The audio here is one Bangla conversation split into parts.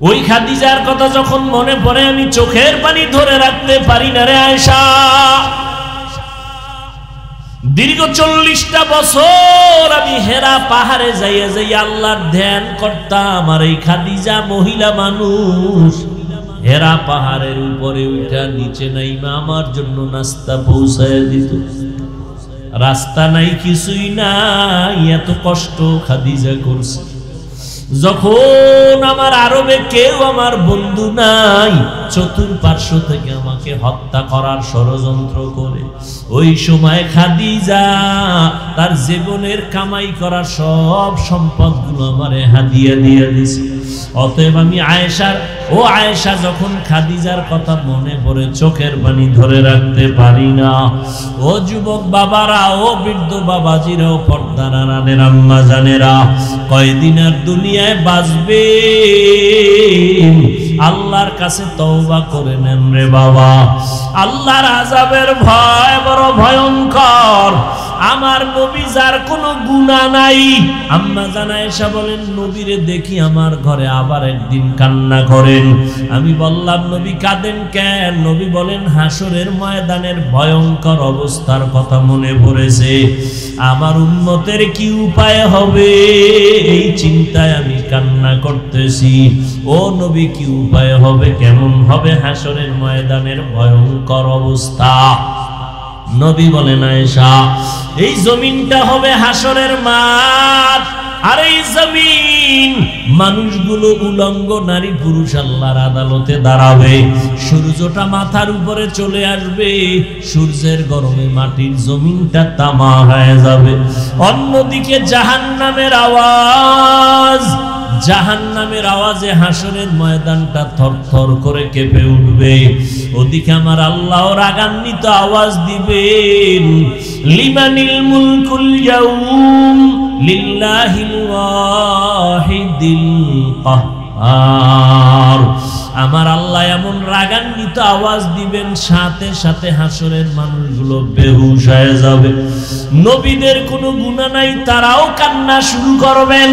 ওই খাদিজার কথা যখন মনে পড়ে আমি চোখের পানি ধরে রাখতে পারি না রে আয়েশা। দীর্ঘ 40টা বছর আমি হেরা পাহাড়ে যাইয়া যাইয়া আল্লাহর ধ্যান করতাম, আর এই খাদিজা মহিলা মানুষ হেরা পাহাড়ের উপরে উঠা নিচে নাইমা আমার জন্য নাস্তা পৌঁছায় দিত। রাস্তা নাই, কিছুই নাই, এত কষ্ট খাদিজা করছে। যখন আমার আরবে কেউ আমার বন্ধু নাই, চতুর্পার্শ্ব থেকে আমাকে হত্যা করার ষড়যন্ত্র করে, ওই সময় খাদিজা তার জীবনের কামাই করা সব সম্পদগুলো আমারে হাদিয়া দিয়ে দিছে। অতএব আমি আয়েশা যখন খাদিজার কথা মনে পড়ে চোখের পানি ধরে রাখতে পারি না। ও যুবক বাবারা, ও বৃদ্ধ বাবাজিরা, ও পর্দার আড়ালের আম্মা জানেরা, কয়দিন আর দুনিয়ায় বাঁচবে? আল্লাহর কাছে তওবা করে নেন রে বাবা। আল্লাহর আযাবের ভয় বড় ভয়ঙ্কর। আমার নবী যার কোনো গুনাহ নাই, আম্মা জান আয়েশা বলেন নবীরে দেখি আমার ঘরে আবার একদিন কান্না করেন। আমি বললাম নবী কাঁদেন কেন? নবী বলেন হাসরের ময়দানের ভয়ঙ্কর অবস্থার কথা মনে পড়েছে। আমার উম্মতের কি উপায় হবে এই চিন্তায় আমি কান্না করতেছি। ও নবী কি উপায় হবে, কেমন হবে হাসরের ময়দানের ভয়ঙ্কর অবস্থা? নবী বলেন আয়েশা, এই জমিনটা হবে হাসরের মাঠ, আর এই জমিন মানুষগুলো উলঙ্গ নারী পুরুষ আল্লাহর আদালতে দাঁড়াবে। সূর্যটা মাথার উপরে চলে আসবে, সূর্যের গরমে মাটির জমিনটা তামা হয়ে যাবে। অন্যদিকে জাহান্নামের আওয়াজে হাসরের ময়দানটা থরথর করে কেঁপে উঠবে। ওদিকে আমার আল্লাহ রাগান্বিত আওয়াজ দিবেন, লিমানিল মুলকুল ইয়াউম লিল্লাহিল ওয়াহিদিল কাহ্হার। আমার আল্লাহ এমন রাগান্বিত আওয়াজ দিবেন, সাথে সাথে হাসরের মানুষগুলো বেহুশ হয়ে যাবে। নবীদের কোনো গুনাহ নাই, তারাও কান্না শুরু করবেন।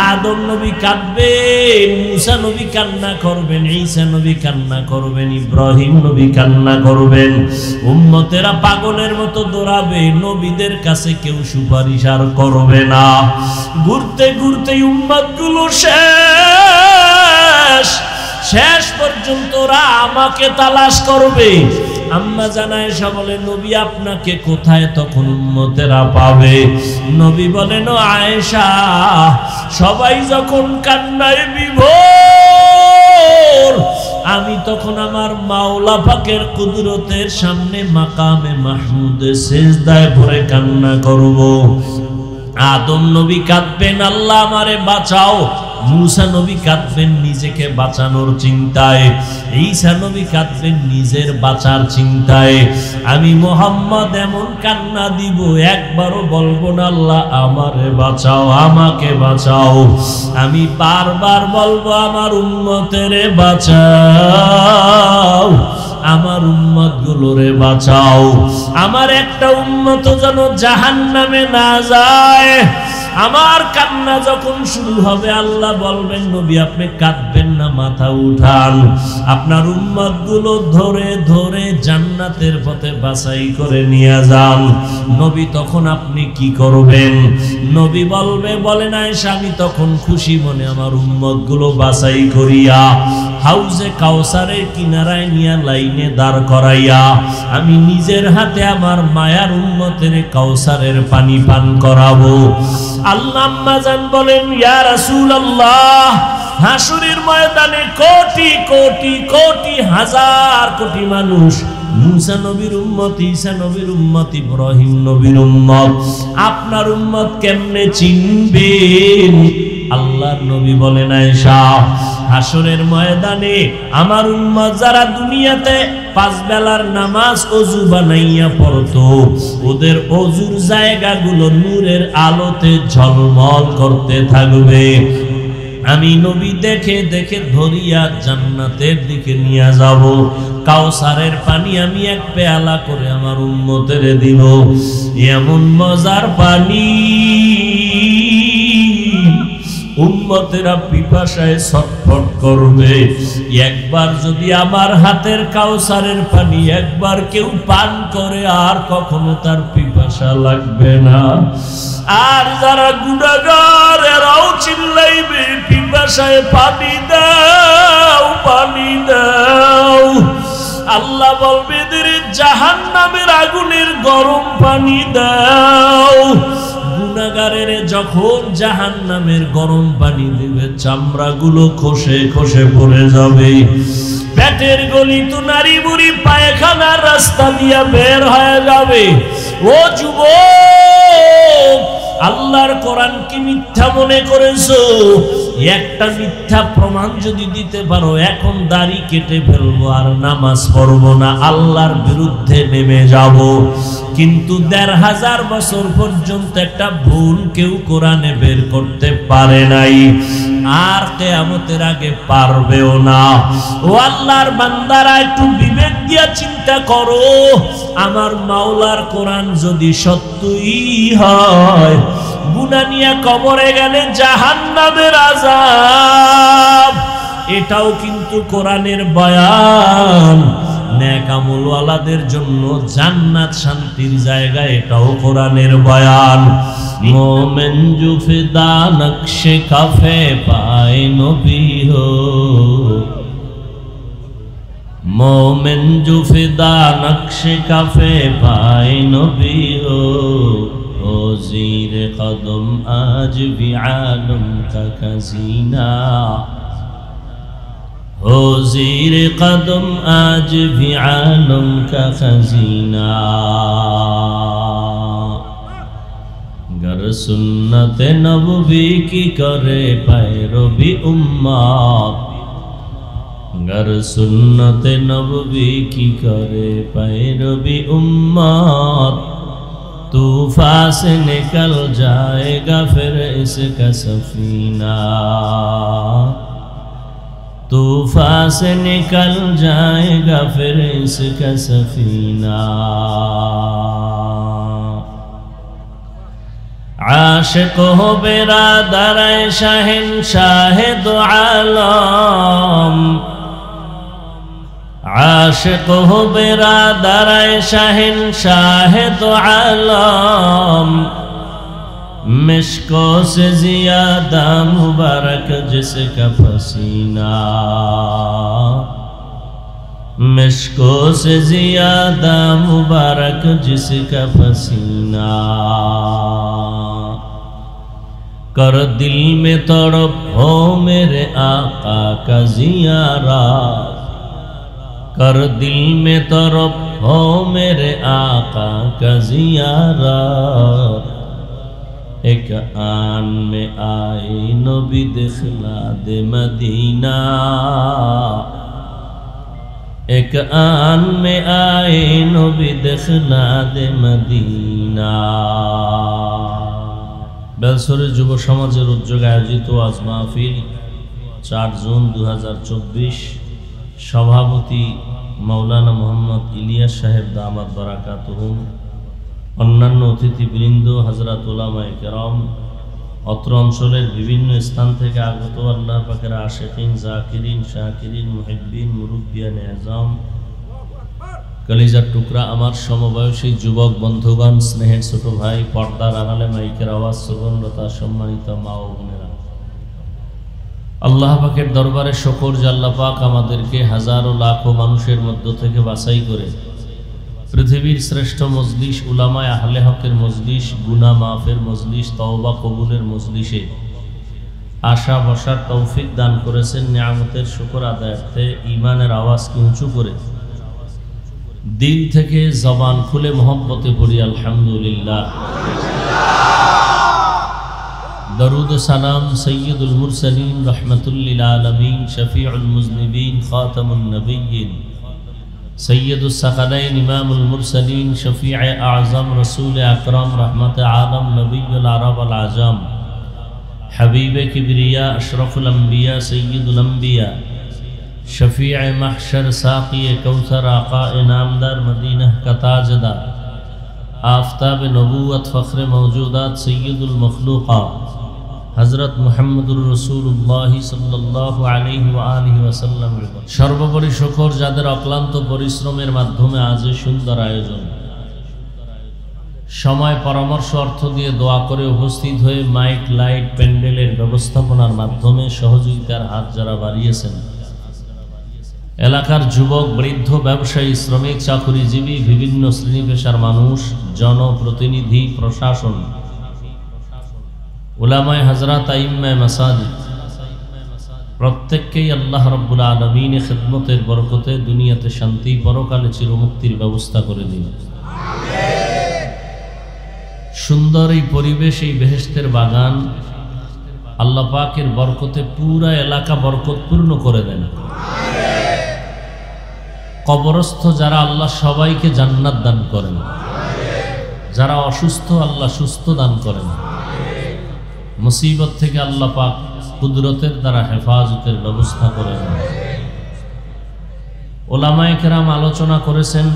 আদম নবী কাঁদবেন, মুসা নবী কান্না করবেন, ঈসা নবী কান্না করবেন, ইব্রাহিম নবী কান্না করবেন। উম্মতেরা পাগলের মতো দৌড়াবে, নবীদের কাছে কেউ সুপারিশ আর করবে না। ঘুরতে ঘুরতে উম্মতগুলো শেষ পর্যন্ত ওরা আমাকে তালাশ করবে। আম্মা জান আয়েশা বলে নবী আপনাকে কোথায় তখন উম্মতেরা পাবে? নবী বলেন ও আয়েশা, সবাই যখন কান্নায় বিভোর, আমি তখন আমার মাওলা পাকের কুদরতের সামনে মাকামে মাহমুদে সিজদায় পড়ে কান্না করব। আদম নবী কাঁদবেন, আল্লাহ আমারে বাঁচাও। মুসা নবী কাঁদবেন নিজেকে বাঁচানোর চিন্তায়, ঈসা নবী কাঁদবেন নিজের বাঁচার চিন্তায়। আমি মুহাম্মদ এমন কান্না দিব, একবারও বলবো না আল্লাহ আমারে বাঁচাও, আমাকে বাঁচাও। আমি বারবার বলবো আমার উম্মতেরে বাঁচাও, আমার উম্মত গুলোরে বাঁচাও। আমার একটা উম্মত যেন জাহান্নামে না যায়। আমার কান্না যখন শুরু হবে, আল্লাহ বলবেন নবী আপনি কাঁদবেন না, মাথা উঠান, আপনার উম্মত গুলো ধরে ধরে জান্নাতের পথে বাছাই করে নিয়ে যান। নবী তখন আপনি কি করবেন? নবী বলেন আয়েশা, আমি তখন খুশি মনে আমার উম্মত গুলো বাছাই করিয়া হাউজে কাউসারের কিনারায় নিয়ে লাইনে দাঁড় করাইয়া আমি নিজের হাতে আমার মায়ার উম্মতের কাউসারের পানি পান করাবো। আল্লাহ আম্মা জান বলেন ইয়া রাসূলুল্লাহ, হাসরের ময়দানে কোটি কোটি কোটি হাজার কোটি মানুষ, মুসা নবীর উম্মত, ঈসা নবীর উম্মত, ইব্রাহিম নবীর উম্মত, আপনার উম্মত কেমনে চিনবেন? আল্লাহর নবী বলেন আয়েশা, হাসরের ময়দানে আমার উম্মত যারা দুনিয়াতে 5 বেলার নামাজ ওযু বানাইয়া পড়তো, ওদের ওযুর জায়গাগুলো নূরের আলোতে ঝলমল করতে থাকবে। আমি নবী দেখে দেখে ধরিয়া জান্নাতের দিকে নিয়ে যাব। কাউসারের পানি আমি এক পেয়ালা করে আমার উম্মতের দিব। এমন মজার পানি উম্মতেরা পিপাসায় ছটফট করবে। একবার যদি আমার হাতের কাউসারের পানি একবার কেউ পান করে আর কখনো তার পিপাসা লাগবে না। আর যারা গুনাহগার এরাও চিল্লাইবে, পিপাসায় পানি দাও, পানি দাও। আল্লাহ বলবে এদের জাহান্নামের আগুনের গরম পানি দাও। গুনাহগারের যখন জাহান্নামের গরম পানি দিবে, চামড়াগুলো খসে খসে পড়ে যাবে, পেটের গলি তো নারী বুড়ি পায়খানার রাস্তা দিয়ে বের হয়ে যাবে। ও যুবক, আল্লাহর কোরআন কি মিথ্যা মনে করেছো? একটা মিথ্যা প্রমাণ যদি দিতে পারো, এখন দাড়ি কেটে ফেলবো আর নামাজ পড়বো না, আল্লাহর বিরুদ্ধে নেমে যাব। কিন্তু ১৫০০ বছর পর্যন্ত একটা ভুল কেউ কোরআনে বের করতে পারে নাই, আর কিয়ামতের আগে পারবেও না। ও আল্লাহর বান্দারা, একটু বিবেক দিয়া চিন্তা করো, আমার মাওলার কোরআন যদি সত্যই হয়, গুনাহ নিয়ে কবরে গেলে জাহান্নামের আযাব, এটাও কিন্তু কোরআনের বয়ান। নেক আমলওয়ালাদের জন্য জান্নাত শান্তির জায়গা, এটাও কোরআনের বয়ান। মোমেন জুফিদা নকশে কাফে পায় নবী হো, মোমেন জুফিদা নকশে কাফে পায় নবী হো, ओ ज़ीर कदम आज भी आलम का खजीना, हो ज़ीर कदम आज भी आलम का खजीना। गर सुन्नत नबवी की करे पैरवी उम्मत, गर सुन्नत नबवी की करे पैरवी उम्मत, तूफान से निकल जाएगा फिर इसका सफीना, तूफान से निकल जाएगा फिर इसका सफीना। आशिक हो बिरादर शहंशाह दो आलम, आशिक हो बिरादर शहंशाह दो आलम, मिश्को से ज़ियादा मुबारक जिसका पसीना, मिश्को से ज़ियादा मुबारक जिसका पसीना। कर दिल में तड़प हो मेरे आका का ज़ियारत, कर दिल में तरफ हो मेरे आका का ज़ियारत, एक आन में आए नबी दिखला दे मदीना, एक आन में आए नबी दिखला दे मदीना। বেলসরের যুব সমাজের উদ্যোগে আয়োজিত আজ মাহফিল ৪ জুন ২০২৪, সভাপতি মাওলানা মোহাম্মদ ইলিয়াস সাহেব দামাত বারাকাতুহুম, অন্যান্য অতিথিবৃন্দ, হযরত উলামায়ে কেরাম, অত্র অঞ্চলের বিভিন্ন স্থান থেকে আগত আল্লাহ পাকের আশিকিন, জাকিরিন, শাকিরিন, মুহিব্বিন, মুরব্বিয়ানে আযম, কলিজার টুকরা আমার সমবয়সী যুবক বন্ধুগণ, স্নেহের ছোট ভাই, পর্দার আড়ালে মাইকের আওয়াজ শ্রবণরতা সম্মানিত মা ও বোনেরা, আল্লাহ পাকের দরবারে শুকর যে আল্লাহ পাক আমাদেরকে হাজারো লাখো মানুষের মধ্য থেকে বাছাই করে পৃথিবীর শ্রেষ্ঠ মজলিস, উলামায়ে আহলে হকের মজলিস, গুনাহ মাফের মজলিস, তওবা কবুলের মজলিসে আশা বসার তৌফিক দান করেছেন। নিয়ামতের শুকর আদায়ার্থে ঈমানের আওয়াজকে উঁচু করে দিল থেকে জবান খুলে মহব্বতে পড়ি আলহামদুলিল্লাহ। दरूद सलाम सय्यदुल मुरसलीन रहमतुल लिल आलमीन शफीउल मुज़निबीन खातमुन नबिय्यीन सय्यदुस सकलैन इमामुल मुरसलीन शफीए आज़म रसूल अकरम रहमत आलम नबियुल अरब वल आजम हबीब किबरिया अशरफुल अंबिया सय्यदुल अंबिया शफीए महशर साक़ी कौसर आका नामदार मदीना का ताजदार आफ़ताब नबूवत फ़ख्र मौजूदात सय्यदुल मखलूक़ात হযরত মুহাম্মদুর রাসূলুল্লাহ সাল্লাল্লাহু আলাইহি ওয়া আলিহি ওয়াসাল্লাম। সর্বোপরি শুকর যাদের অক্লান্ত পরিশ্রমের মাধ্যমে আজ এই সুন্দর আয়োজন, সময় পরামর্শ অর্থ দিয়ে দোয়া করে উপস্থিত হয়ে মাইক লাইট প্যান্ডেলের ব্যবস্থাপনার মাধ্যমে সহযোগিতার হাত যারা বাড়িয়েছেন, এলাকার যুবক বৃদ্ধ ব্যবসায়ী শ্রমিক চাকুরিজীবী বিভিন্ন শ্রেণী পেশার মানুষ, জনপ্রতিনিধি, প্রশাসন, উলামায়ে হযরত, আইম্মায়ে মাসাজিদ, প্রত্যেককেই আল্লাহ রাব্বুল আলামিনের খিদমতের বরকতে দুনিয়াতে শান্তি, পরকালে চিরমুক্তির ব্যবস্থা করে দিন। সুন্দর এই পরিবেশ, এই বেহেশতের বাগান আল্লাহ পাকের বরকতে পুরা এলাকা বরকতপূর্ণ করে দেন। কবরস্থ যারা আল্লাহ সবাইকে জান্নাত দান করেন, যারা অসুস্থ আল্লাহ সুস্থ দান করেন, মুসিবত থেকে আল্লাহ পাক কুদরতের দ্বারা হেফাজতের ব্যবস্থা করেন। ওলামায়ে কেরাম আলোচনা করেছেন,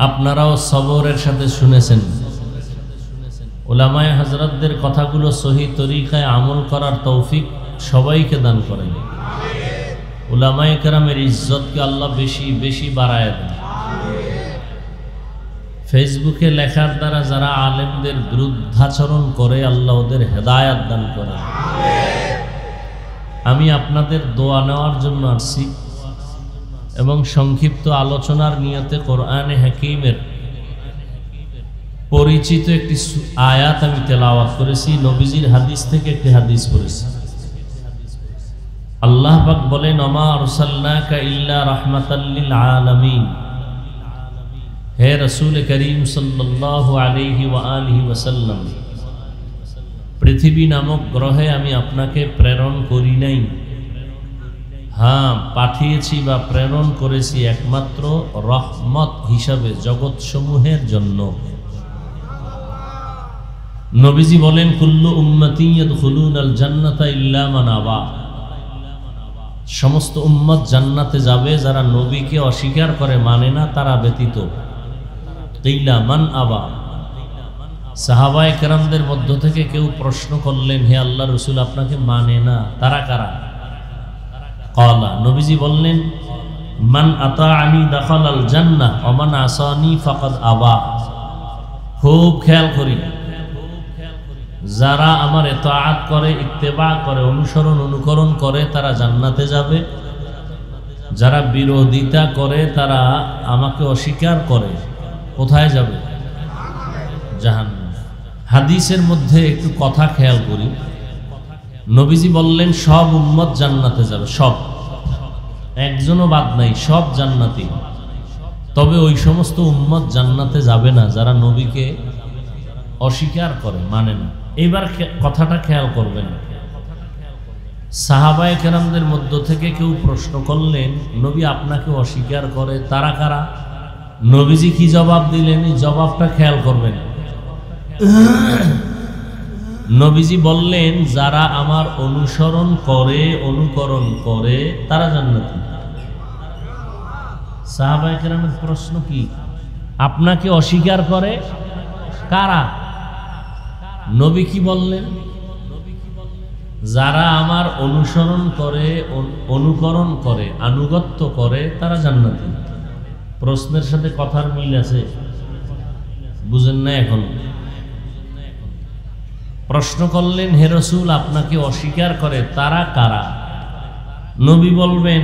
আপনারাও সবরের সাথে শুনেছেন। উলামায়ে হযরতদের কথাগুলো সহি তরিকায় আমল করার তৌফিক সবাইকে দান করেন। উলামায়ে কেরামের ইজ্জতকে আল্লাহ বেশি বেশি বাড়ায় দেন। ফেসবুকে লেখার দ্বারা যারা আলেমদের বিরুদ্ধাচরণ করে আল্লাহ ওদের হেদায়াত দান করেন। আমি আপনাদের দোয়া নেওয়ার জন্য আসছি এবং সংক্ষিপ্ত আলোচনার নিয়তে কোরআনে হাকিমের পরিচিত একটি আয়াত আমি তেলাওয়াত করেছি, নবীজির হাদিস থেকে একটি হাদিস পড়েছি। আল্লাহ পাক বলেন, ওমা আরসালনাকা ইল্লা রাহমাতাল লিল আলামিন, হে রাসূল করিম সাল্লাল্লাহু আলাইহি ওয়া আলিহি ওয়াসাল্লাম, পৃথিবী নামক গ্রহে আমি আপনাকে প্রেরণ করি নাই, হ্যাঁ পাঠিয়েছি বা প্রেরণ করেছি একমাত্র রহমত হিসাবে জগৎ সমূহের জন্য। নবীজি বলেন, কুল্লু উম্মতি ইয়াদখুলুনাল জান্নাতা ইল্লা মান আবা, সমস্ত উম্মত জান্নাতে যাবে যারা নবীকে অস্বীকার করে, মানে না, তারা ব্যতীত। কিলা মান আবা, সাহাবায়ে কেরামদের মধ্য থেকে কেউ প্রশ্ন করলেন, হে আল্লাহর রাসূল আপনাকে মানে না, তারা কারা? ক্বালা, নবীজি বললেন, মান আতাআনি দাখালাল জান্নাহ ওয়া মান আসানি ফাকাদ আবা। খুব খেয়াল করি, যারা আমার ইতাআত করে, ইত্তেবা করে, অনুসরণ অনুকরণ করে তারা জান্নাতে যাবে, যারা বিরোধিতা করে, তারা আমাকে অস্বীকার করে, কোথায় যাবে? জাহান্নামে। হাদিসের মধ্যে একটু কথা খেয়াল করি, নবীজি বললেন সব উম্মত জান্নাতে যাবে, সব, একজনও বাদ নাই, সব জান্নাতি। তবে ওই সমস্ত উম্মত জান্নাতে যাবে না যারা নবীকে অস্বীকার করে, মানে না। এইবার কথাটা খেয়াল করবেন, সাহাবায়ে কেরামদের মধ্য থেকে কেউ প্রশ্ন করলেন, নবী আপনাকে অস্বীকার করে, তারা কারা? নবীজি কি জবাব দিলেন, এই জবাবটা খেয়াল করবেন। নবীজি বললেন, যারা আমার অনুসরণ করে, অনুকরণ করে তারা জান্নাতি। সাহাবায়ে কেরামের প্রশ্ন কি? আপনাকে অস্বীকার করে কারা? নবী কি বললেন? যারা আমার অনুসরণ করে, অনুকরণ করে, আনুগত্য করে তারা জান্নাতি। প্রশ্নের সাথে কথার মিল আছে, বুঝেন না এখন? প্রশ্ন করলেন, হে রাসূল আপনাকে অস্বীকার করে তারা কারা? নবী বলবেন,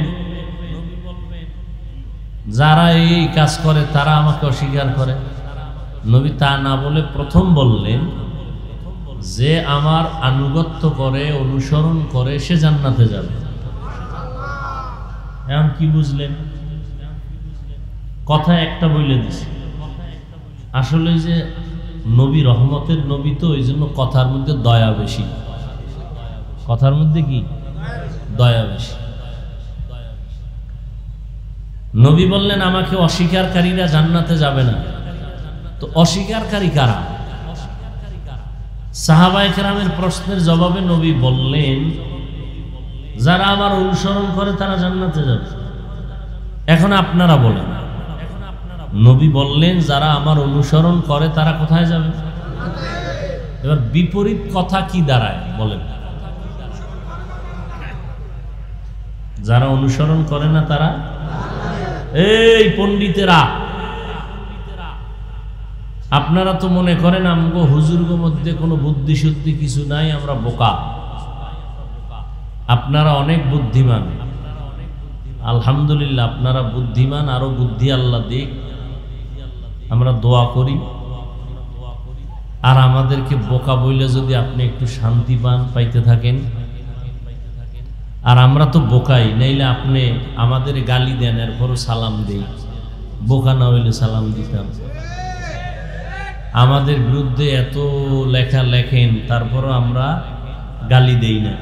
যারা এই কাজ করে তারা আমাকে অস্বীকার করে। নবী তা না বলে প্রথম বললেন, যে আমার আনুগত্য করে, অনুসরণ করে সে জান্নাতে যাবে। এখন কি বুঝলেন? কথা একটা বলে দিছি, আসলে যে নবী রহমতের নবী, তো ওই জন্য কথার মধ্যে দয়া বেশি। কথার মধ্যে কি দয়া বেশি। নবী বললেন, আমাকে অস্বীকারীরা জান্নাতে যাবে না। তো অস্বীকারী কারা? সাহাবায়ে কেরামের প্রশ্নের জবাবে নবী বললেন, যারা আমার অনুসরণ করে তারা জান্নাতে যাবে। এখন আপনারা বলেন, নবী বললেন যারা আমার অনুসরণ করে তারা কোথায় যাবে? এবার বিপরীত কথা কি দাঁড়ায় বলেন? যারা অনুসরণ করে না তারা, এই পণ্ডিতেরা, আপনারা তো মনে করেন আমগো হুজুরগো মধ্যে কোনো বুদ্ধি শুদ্ধি কিছু নাই, আমরা বোকা। আপনারা অনেক বুদ্ধিমান, আলহামদুলিল্লাহ আপনারা বুদ্ধিমান, আরো বুদ্ধি আল্লাহ দিক, আমরা দোয়া করি। আর আমাদেরকে বোকা বইলে যদি আপনি একটু শান্তি পান, পাইতে থাকেন। আর আমরা তো বোকাই, নাইলে আপনি আমাদের গালি দেন, এরপরও সালাম দেই। বোকা না হইলে সালাম দিতাম। আমাদের বিরুদ্ধে এত লেখা লেখেন, তারপরও আমরা গালি দেই না।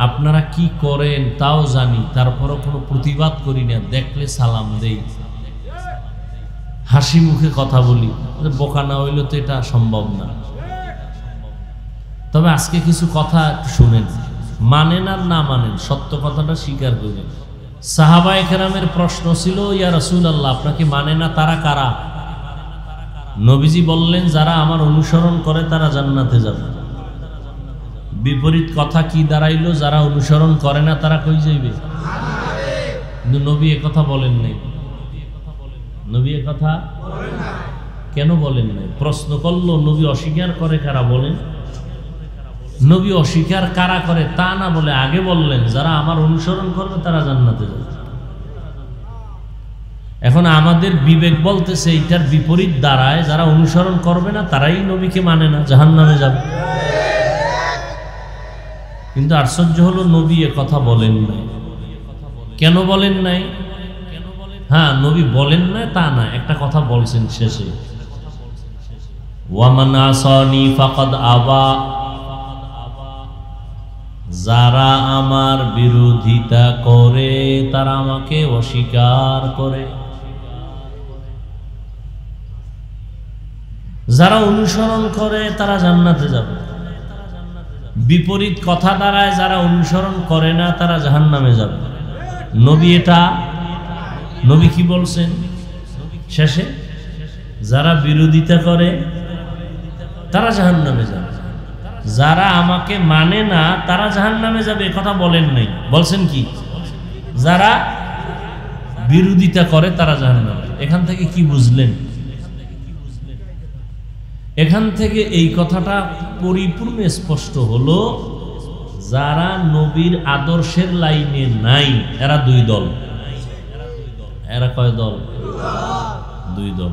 আপনারা কি করেন তাও জানি, তারপরও কোনো প্রতিবাদ করি না, দেখলে সালাম দেই, হাসি মুখে কথা বলি। বোকা না হইলে তো এটা সম্ভব না। তবে আজকে কিছু কথা একটু শুনেন, মানেন আর না মানেন, সত্য কথাটা স্বীকার করেন। সাহাবায়ে কেরামের প্রশ্ন ছিল, ইয়া রাসূলুল্লাহ আপনাকে মানে না তারা কারা? নবীজি বললেন, যারা আমার অনুসরণ করে তারা জান্নাতে যাবে। বিপরীত কথা কি দাঁড়াইলো? যারা অনুসরণ করে না তারা কই যাইবে? কিন্তু নবী একথা বলেন নাই। নবী একথা কেন বলেন নাই? প্রশ্ন করলো, নবী অস্বীকার করে কারা বলেন? নবী অস্বীকার কারা করে তা না বলে আগে বললেন, যারা আমার অনুসরণ করবে তারা জান্নাতে যাবে। এখন আমাদের বিবেক বলতেছে এইটার বিপরীত দাঁড়ায়, যারা অনুসরণ করবে না তারাই নবীকে মানে না, জাহান্নামে যাবে। কিন্তু আশ্চর্য হলো, নবী এ কথা বলেন নাই। কেন বলেন নাই? হ্যাঁ, নবী বলেন না তা না, একটা কথা বলছেন শেষে, ওয়ামান আসানি ফাকাদ আবা, যারা আমার বিরোধিতা করে তারা আমাকে অস্বীকার করে। যারা অনুসরণ করে তারা জান্নাতে যাবে। বিপরীত কথা দাঁড়ায়, যারা অনুসরণ করে না তারা জাহান্নামে যাবে। নবী এটা, নবী কি বলছেন শেষে? যারা বিরোধিতা করে তারা জাহান্নামে যাবে, যারা আমাকে মানে না তারা জাহান্নামে যাবে। কথা বলেন নাই, বলছেন কি? যারা বিরোধিতা করে তারা জাহান্নামে। এখান থেকে কি বুঝলেন? এখান থেকে এই কথাটা পরিপূর্ণ স্পষ্ট হলো, যারা নবীর আদর্শের লাইনে নাই এরা দুই দল। এরা কয় দল? দুই দল।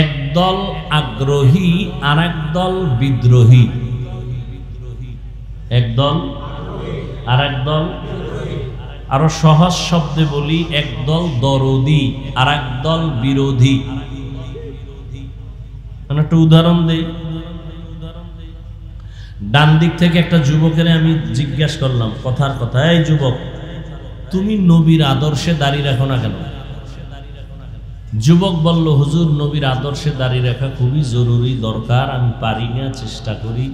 এক দল আগ্রহী আর এক দল বিদ্রোহী। এক দল আর এক দল, আরো সহজ শব্দে বলি, এক দল দরদি আর এক দল বিরোধী। একটা উদাহরণ দেই। ডান দিক থেকে একটা যুবকের আমি জিজ্ঞাসা করলাম কথার কথা, এই যুবক তুমি নবীর আদর্শে দাঁড়িয়ে রাখো না কেন? যুবক বলল, হুজুর নবীর আদর্শে দাঁড়িয়ে রাখা খুবই জরুরি, দরকার, আমি পারি না, চেষ্টা করি,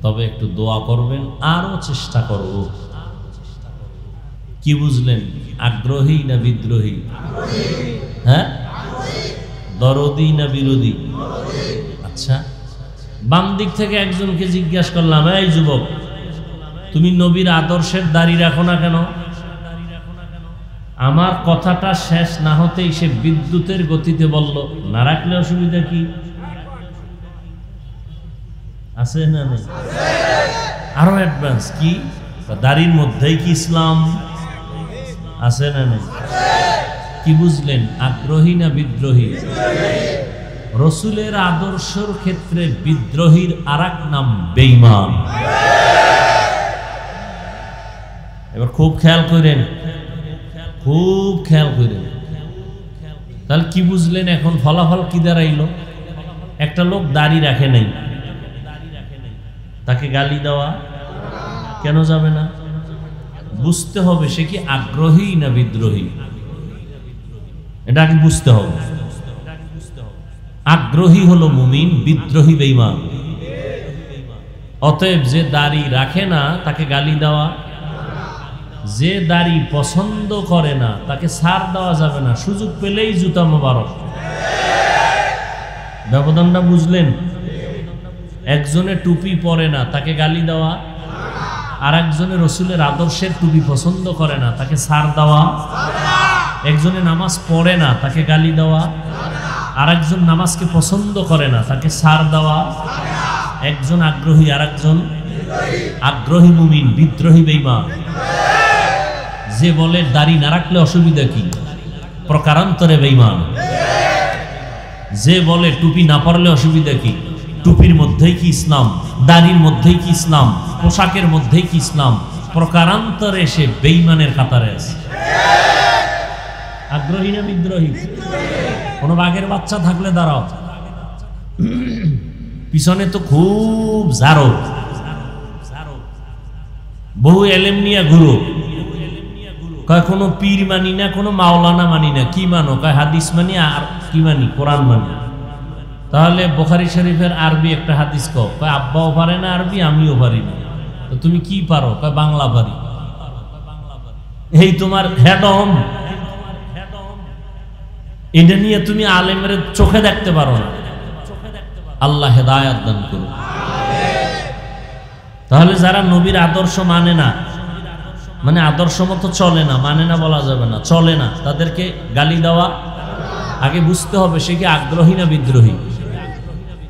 তবে একটু দোয়া করবেন, আরো চেষ্টা করব। কি বুঝলেন? আগ্রহী না বিদ্রোহী? হ্যাঁ, দরদি না বিরোধী? আচ্ছা, বাম দিক থেকে একজনকে জিজ্ঞাসা করলাম, এই যুবক তুমি নবীর আদর্শের দাঁড়িয়ে রাখো না কেন? আমার কথাটা শেষ না হতেই সে বিদ্যুতের গতিতে বলল, না রাখলে অসুবিধা কি আছে? না নেই? আরো অ্যাডভান্স কি? দাড়ির মধ্যেই কি ইসলাম আছে না নেই? কি বুঝলেন? আগ্রহী না বিদ্রোহী? রসুলের আদর্শের ক্ষেত্রে বিদ্রোহীর আরেক নাম বেঈমান। এবার খুব খেয়াল করেন, খুব খেয়াল করেন। তাহলে কি বুঝলেন? এখন ফলাফল কি দাঁড়াইলো? একটা লোক দাড়ি রাখে নাই, তাকে গালি দেওয়া কেন যাবে না? বুঝতে হবে সে কি আগ্রহী না বিদ্রোহী, এটা আগে বুঝতে হবে। আগ্রহী হলো মুমিন, বিদ্রোহী বেঈমান। অতএব যে দাড়ি রাখে না তাকে গালি দেওয়া, যে দাড়ি পছন্দ করে না তাকে ছাড় দেওয়া যাবে না, সুযোগ পেলেই জুতা মোবারক। ব্যবধানটা বুঝলেন? একজনে টুপি পরে না, তাকে গালি দেওয়া, আর একজনে রসুলের আদর্শের টুপি পছন্দ করে না, তাকে ছাড় দেওয়া। একজনে নামাজ পড়ে না, তাকে গালি দেওয়া, আর একজন নামাজকে পছন্দ করে না, তাকে ছাড় দেওয়া। একজন আগ্রহী আর একজন আগ্রহী মুমিন, বিদ্রোহী বেঈমান। যে বলে দাড়ি না রাখলে অসুবিধা কি, প্রকারান্তরে বেঈমান। যে বলে টুপি না পরলে অসুবিধা কি, টুপির মধ্যেই কি ইসলাম, দাড়ির মধ্যেই কি ইসলাম, পোশাকের মধ্যেই কি ইসলাম, প্রকারান্তরে সে বেঈমানের কাতারে আছে। আগ্রহী না বিদ্রোহী? কোন বাঘের বাচ্চা থাকলে দাঁড়াও, পিছনে তো খুব জারো, বহু এলেম নিয়ে ঘুরো, কয় কোনো পীর মানি না, কোনো মাওলানা মানি না। কি মানো? কয় হাদিস মানি। আর কি মানি? কোরআন মানি। তাহলে বুখারী শরীফের আরবি একটা হাদিস কও। কয় আব্বাও পারে না আরবি, আমিও পারি না। তো তুমি কি পারো? কয় বাংলা পারি। এই তোমার হেডম, এটা নিয়ে তুমি আলেমের চোখে দেখতে পারো না। আল্লাহ হেদায়াত দান করুন। তাহলে যারা নবীর আদর্শ মানে না, মানে আদর্শ মতো চলে না, মানে না বলা যাবে না, চলে না, তাদেরকে গালি দেওয়া। আগে বুঝতে হবে সে কি আগ্রহী না বিদ্রোহী।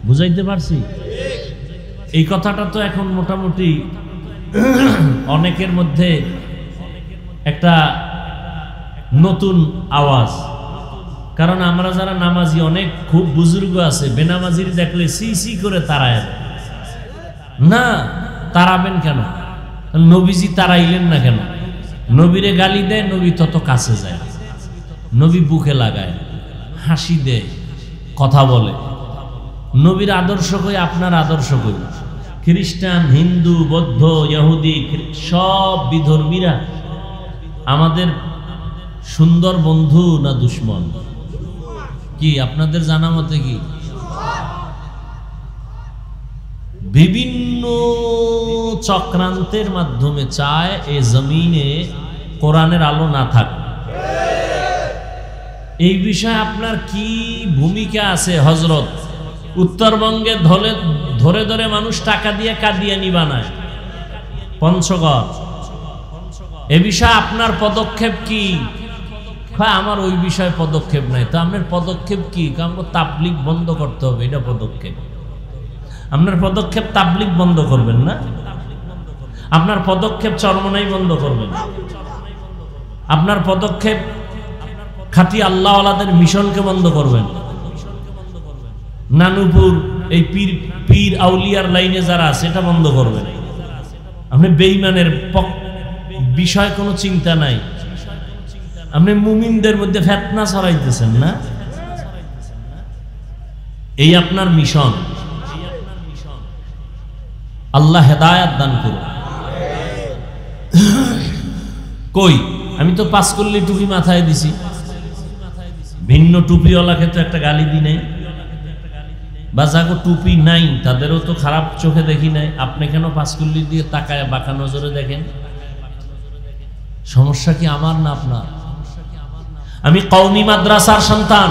বুঝাইতে পারছি? এই কথাটা তো এখন মোটামুটি অনেকের মধ্যে একটা নতুন আওয়াজ। কারণ আমরা যারা নামাজি, অনেক খুব বুজুর্গ আছে, বেনামাজির দেখলে সি সি করে তাড়ায় না। তাড়াবেন কেন? নবীজি তাড়াইলেন না কেন? নবীরে গালি দেয়, নবী তত কাছে যায়, নবী বুকে লাগায়, হাসি দেয়, কথা বলে। নবীর আদর্শ কই, আপনার আদর্শ কই? খ্রিস্টান, হিন্দু, বৌদ্ধ, ইহুদি, সব বিধর্মীরা আমাদের সুন্দর বন্ধু না দুশ্মন? কি আপনাদের জানা মতে কি? বিভিন্ন চক্রান্তের মাধ্যমে চায় এ জমিনে কোরআনের আলো না থাক। এই বিষয়ে আপনার কি ভূমিকা আছে হযরত? উত্তরবঙ্গে ধরে ধরে মানুষ টাকা দিয়ে কাদিয়ানি বানায়, পঞ্চগড়। এ বিষয়ে আপনার পদক্ষেপ কি? আমার ওই বিষয়ে পদক্ষেপ নাই। তো আপনার পদক্ষেপ কি? আমাকে তাবলীগ বন্ধ করতে হবে, এটা পদক্ষেপ। আপনার পদক্ষেপ তাবলীগ বন্ধ করবেন না, আপনার পদক্ষেপ চরমনাই বন্ধ করবেন, আপনার পদক্ষেপ খাঁটি আল্লাহওয়ালাদের মিশনকে বন্ধ করবেন, নানুপুর এই পীর আউলিয়ার লাইনে যারা আছে এটা বন্ধ করবেন। আপনি বেঈমানের বিষয় কোনো চিন্তা নাই, আপনি মুমিনদের মধ্যে ফিতনা ছড়াইতেছেন না। এই আপনার মিশন। আল্লাহ হেদায়াত দান করুন। কই আমি তো পাঁচকল্লি টুপি মাথায় দিছি, ভিন্ন টুপিওয়ালাকে তো একটা গালি দি নাই, বা যাগো টুপি নাই তাদেরও তো খারাপ চোখে দেখি নাই। আপনি কেন পাঁচকল্লি দিয়ে তাকায় বাঁকা নজরে দেখেন? সমস্যা কি আমার না আপনার? আমি কওমি মাদ্রাসার সন্তান,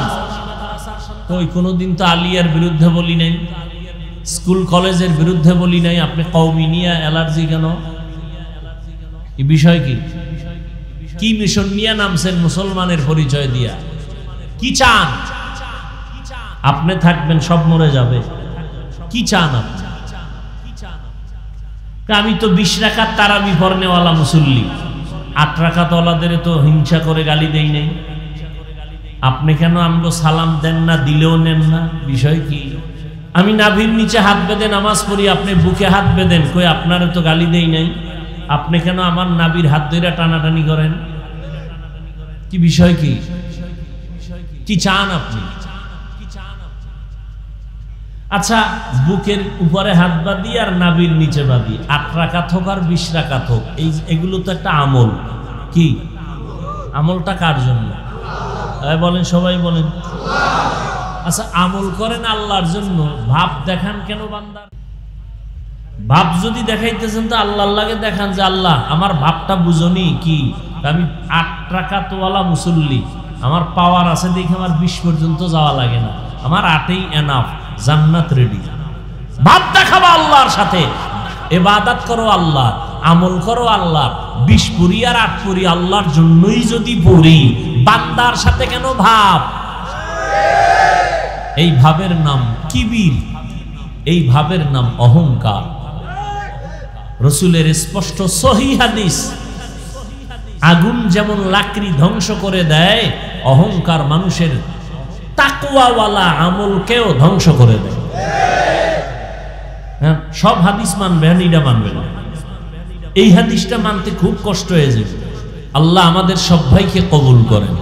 কই কোনোদিন তো আলিয়ার বিরুদ্ধে বলি নাই, স্কুল কলেজের বিরুদ্ধে বলি নাই। আপনি কওমি নিয়ে অ্যালার্জি কেন? এই বিষয় কি? কি মিশন নিয়ে নামছেন মুসলমানের পরিচয় দিয়া? কি চান? আপনি থাকবেন, সব মরে যাবে। কি চান আপনি? আমি তো 20 রাকাত তারাবি পড়নেওয়ালা মুসল্লি, 8 রাকাত ওয়ালাদের তো হিংসা করে গালি দেই নাই। আপনি কেন আমগো সালাম দেন না, দিলেও নেন না? বিষয় কি? আমি নাভির নিচে হাত বেঁধে নামাজ পড়ি, আপনি বুকে হাত বেঁধেন, কই আপনারে তো গালি দেই নাই। আপনি কেন আমার নাভির হাত ধরে টানাটানি করেন? কি বিষয় কি? কি চান আপনি? আচ্ছা, বুকের উপরে হাত বাঁধি আর নাভির নিচে বাঁধি, 8 রাকাত হোক আর 20 রাকাত হোক, এগুলো তো একটা আমল। কি আমলটা? কার জন্য বলেন? সবাই বলেন। আচ্ছা, আমল করেন আল্লাহর জন্য, ভাব দেখান কেন বান্দার? ভাব যদি দেখাইতেছেন তো আল্লাহ আল্লাহকে দেখান যে আল্লাহ আমার ভাবটা বুঝনি কি? আমি 8 রাকাতওয়ালা মুসল্লি, আমার পাওয়ার আছে দেখে আমার 20 পর্যন্ত যাওয়া লাগে না, আমার 8ই এনাফ, জান্নাত রেডি। ভাব দেখাবো আল্লাহর সাথে, ইবাদত করো আল্লাহ, আমল করো আল্লাহ, 20 পুরি আর 8 পুরি আল্লাহর জন্যই যদি পড়ি, বান্দার সাথে কেন ভাব? এই ভাবের নাম কিবির, এই ভাবের নাম অহংকার। রাসূলের স্পষ্ট সহিহ হাদিস, আগুন যেমন লাকড়ি ধ্বংস করে দেয়, অহংকার মানুষের তাকওয়াওয়ালা আমলকেও ধ্বংস করে দেয়। হ্যাঁ, সব হাদিস মানবে, এটা মানবে না। এই হাদিসটা মানতে খুব কষ্ট হয়ে যাবে। আল্লাহ আমাদের সব ভাইকে কবুল করেন।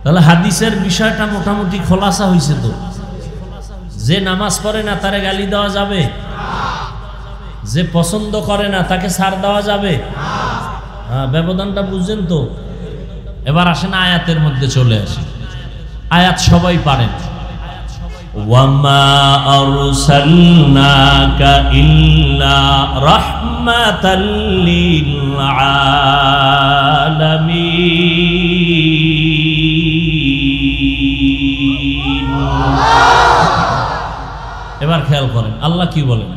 তাহলে হাদিসের বিষয়টা মোটামুটি খোলাসা হয়েছে তো। যে নামাজ পড়ে না তারে গালি দেওয়া যাবে, যে পছন্দ করে না তাকে ছাড় দেওয়া যাবে। হ্যাঁ, ব্যবধানটা বুঝছেন তো। এবার আসেন আয়াতের মধ্যে চলে আসে। আয়াত সবাই পারেন। ওয়ামা আরসালনাকা ইল্লা রাহমাতাল লিল আলামিন। এবার খেয়াল করেন আল্লাহ কি বলেন,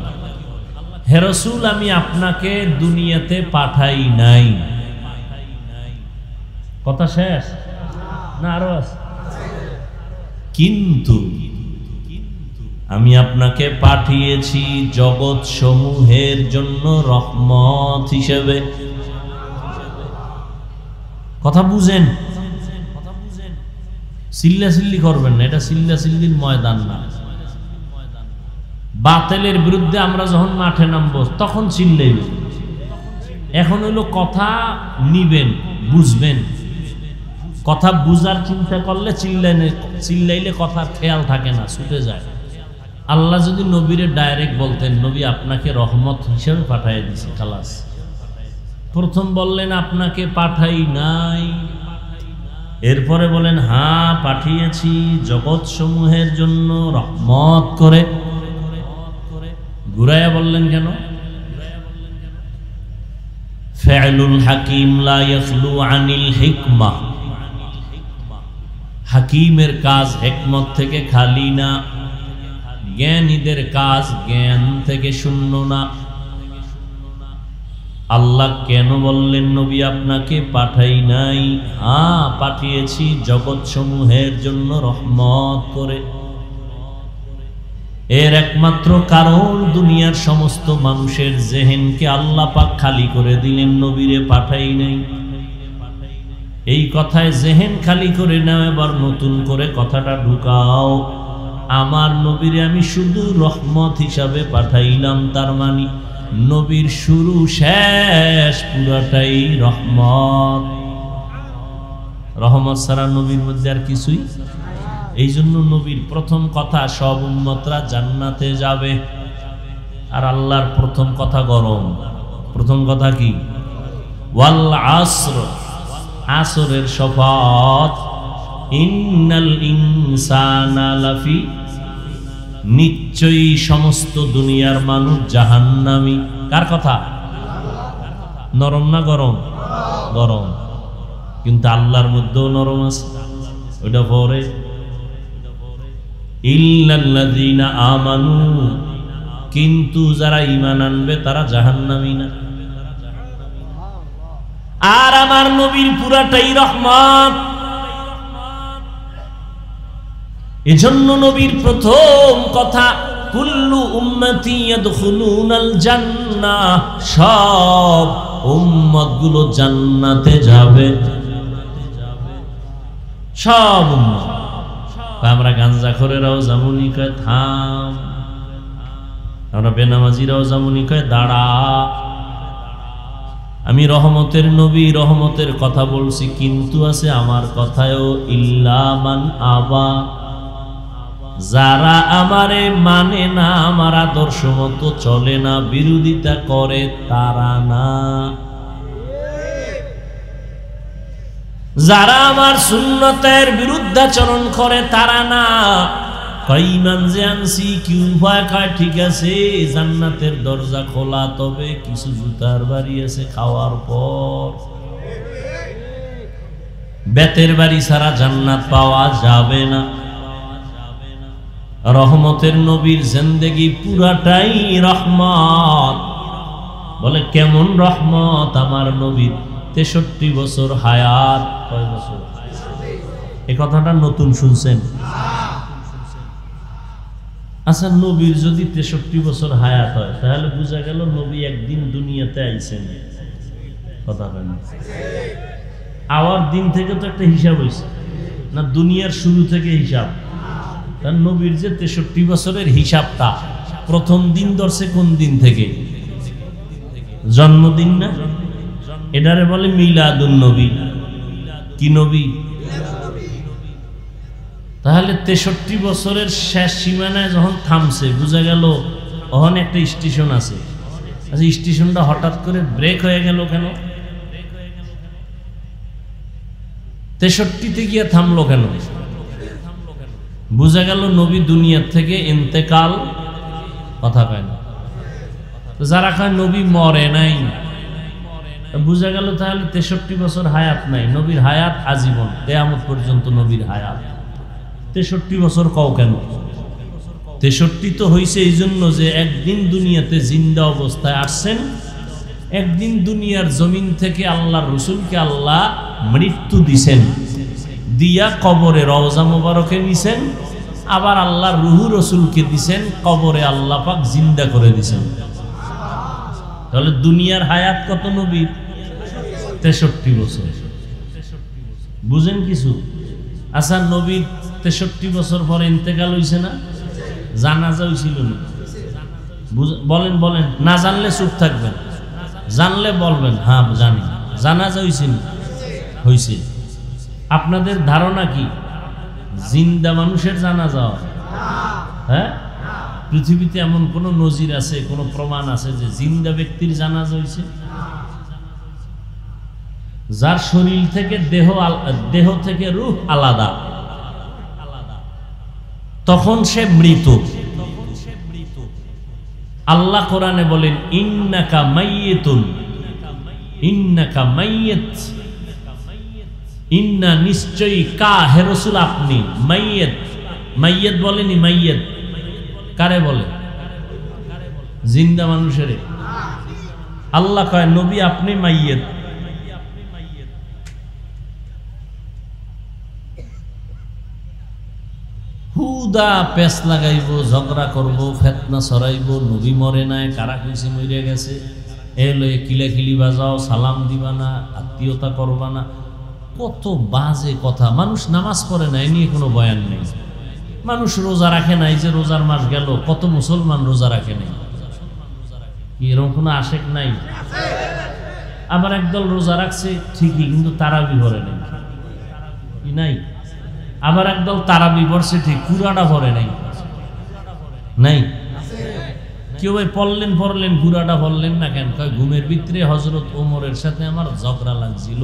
হে রাসূল আমি আপনাকে দুনিয়াতে পাঠাই নাই। কথা শেষ না আরো আছে? কিন্তু আমি আপনাকে পাঠিয়েছি জগৎ সমূহের জন্য রহমত হিসেবে। কথা বুঝেন, চিল্লাচিল্লি করবেন না, এটা চিল্লাচিল্লির ময়দান না। বাতিলের বিরুদ্ধে আমরা যখন মাঠে নামবো তখন চিল্লাইবেন। এখন হইলো কথা নিবেন, বুঝবেন। কথা বুঝার চিন্তা করলে চিল্লাইলে কথার খেয়াল থাকে না, ছুটে যায়। আল্লাহ যদি নবীরে ডাইরেক্ট বলতেন, নবী আপনাকে রহমত হিসেবে পাঠিয়ে দিয়েছি, খালাস। প্রথম বললেন আপনাকে পাঠাই নাই, এরপরে বলেন হ্যাঁ পাঠিয়েছি জগৎ সমূহের জন্য রহমত করে। ঘুরাইয়া বললেন কেন? ফাইলুল হাকিম লা ইয়াখলু আনিল হিকমা। হাকিমের কাজ হিকমত থেকে খালি না, জ্ঞানীদের কাজ জ্ঞান থেকে শূন্য না। আল্লাহ কেন বললেন নবী আপনাকে পাঠাই নাই? হ্যাঁ পাঠিয়েছি জগৎ সমূহের জন্য রহমত করে। এর একমাত্র কারণ দুনিয়ার সমস্ত মানুষের জেহেনকে আল্লাহ পাক খালি করে দিলেন, নবীরে পাঠাই নাই। এই কথায় জেহেন খালি করে নাও, এবার নতুন করে কথাটা ঢুকাও। আমার নবীরে আমি শুধু রহমত হিসাবে পাঠাইলাম, তার মানে নবীর শুরু শেষ পুরাটাই রহমত। রহমত ছাড়া নবীর মধ্যে আর কিছুই। এই জন্য নবীর প্রথম কথা সব উম্মতরা জান্নাতে যাবে। আর আল্লাহর প্রথম কথা গরম। প্রথম কথা কি? ওয়াল আসর, আসরের শপথ। ইন্নাল ইনসানা লাফি, নিশ্চয়ই সমস্ত দুনিয়ার মানুষ জাহান্নামী। কার কথা? নরম না গরম? গরম। কিন্তু আল্লাহর মধ্যেও নরম আছে, ওইটা পরে। ইল্লাল্লাযীনা আমানু, কিন্তু যারা ঈমান আনবে তারা জাহান্নামী না। আর আমার নবীর পুরাটাই রহমত। এজন্য নবীর প্রথম কথা কুল্লু উম্মতি ইয়াদখুলুনাল জান্নাহ, সব উম্মতগুলো জান্নাতে যাবে। সব উম্মত। আমরা গাঞ্জাখোরেরাও যেমনই কয় থাম, আমরা বেনামাজিরাও যেমনই কয় দাঁড়া। আমি রহমতের নবী, রহমতের কথা বলছি, কিন্তু আছে আমার কথায়ও ইল্লা মান আবা, যারা আমারে মানে না, আমার আদর্শ মতো চলে না, বিরোধিতা করে, তারা না। যারা আমার সুন্নতের বিরুদ্ধাচরণ করে তারা না। ঈমান যে আনছি কি উপায় খায়, ঠিক আছে জান্নাতের দরজা খোলা, তবে কিছু জুতার বাড়ি আছে খাওয়ার পর। বেতের বাড়ি ছাড়া জান্নাত পাওয়া যাবে না। রহমতের নবীর জিন্দেগি পুরাটাই রহমত। বলে কেমন রহমত আমার নবীর? 63 বছর হায়াত। কয় বছর? এই কথাটা নতুন শুনছেন? আচ্ছা, নবীর যদি 63 বছর হায়াত হয় তাহলে বোঝা গেল নবী একদিন দুনিয়াতে আইছেন। কথা হয় না? আওয়ার দিন থেকে তো একটা হিসাব হয়েছে না, দুনিয়ার শুরু থেকে হিসাব। তার নবীর যে 63 বছরের হিসাবটা প্রথম দিন ধরছে কোন দিন থেকে? জন্মদিন না? এটারে বলে মিলাদুন নবী। কি নবী? তাহলে 63 বছরের শেষ সীমানায় যখন থামছে বোঝা গেল ওখানে একটা স্টেশন আছে। আচ্ছা, স্টেশনটা হঠাৎ করে ব্রেক হয়ে গেল কেন? 63-তে গিয়ে থামলো কেন? বোঝা গেল নবী দুনিয়ার থেকে ইন্তেকাল। কথা কয় না? যারা কয় নবী মরে নাই, বোঝা গেল তাহলে 63 বছর হায়াত নাই। নবীর হায়াত আজীবন, কিয়ামত পর্যন্ত নবীর হায়াত। 63 বছর কও কেন? 63 তো হইছে এই জন্য যে একদিন দুনিয়াতে জিন্দা অবস্থায় আসছেন, একদিন দুনিয়ার জমিন থেকে আল্লাহর রসুলকে আল্লাহ মৃত্যু দিছেন, দিয়া কবরে রওজা মোবারকে নিছেন, আবার আল্লাহর রুহু রসুলকে দিছেন, কবরে আল্লাহ পাক জিন্দা করে দিছেন। তাহলে দুনিয়ার হায়াত কত নবীর? 63 বছর। বুঝেন কিছু? আচ্ছা, নবীর 63 বছর পরে ইন্তেকাল হইছে না? জানাজা হইছিল না? বলেন বলেন, না জানলে চুপ থাকবেন, জানলে বলবেন হ্যাঁ জানি। জানাজা হইছে না? হইছে। আপনাদের ধারণা কি জিন্দা মানুষের জানাজা হয়? হ্যাঁ, পৃথিবীতে এমন কোন নজির আছে, কোন প্রমাণ আছে যে জিন্দা ব্যক্তির জানাজা হইছে? যার শরীর থেকে দেহ থেকে রূহ আলাদা, তখন সে মৃত। আল্লাহ কোরআনে বলেন ইন্নাকা মাইয়িতুন, ইন্নাকা মাইয়িত, ইন্না নিশ্চয়ই, কা হে রাসূল আপনি, মাইয়িত। মাইয়িত বলেনি, মাইয়িত কারে বলে? জিন্দা মানুষের। আল্লাহ কয় নবী আপনি মাইয়িত। হুদা পেস লাগাইব, ঝগড়া করব, ফেতনা ছড়াইব, নবী মরে নাই, কারা কইছে মরে গেছে, এ লয়ে কিলাকিলি বাজাও, সালাম দিবা না, আত্মীয়তা করবা না, কত বাজে কথা। মানুষ নামাজ পড়ে না, এ নিয়ে কোনো বয়ান নেই। মানুষ রোজা রাখে নাই, যে রোজার মাস গেল, কত মুসলমান রোজা রাখে নাই। এরকম কোনো আশেক নাই? আবার একদল রোজা রাখছে ঠিকই, কিন্তু তারাবি ভরে নাই, কি নাই? আবার একদল তারাবি পড়ছে ঠিক, পুরাটা ভরে নাই, নাই? কেউ ভাই পড়লেন পুরাটা ভরলেন না কেন? কয় ঘুমের ভিতরে হযরত ওমরের সাথে আমার ঝগড়া লাগছিল,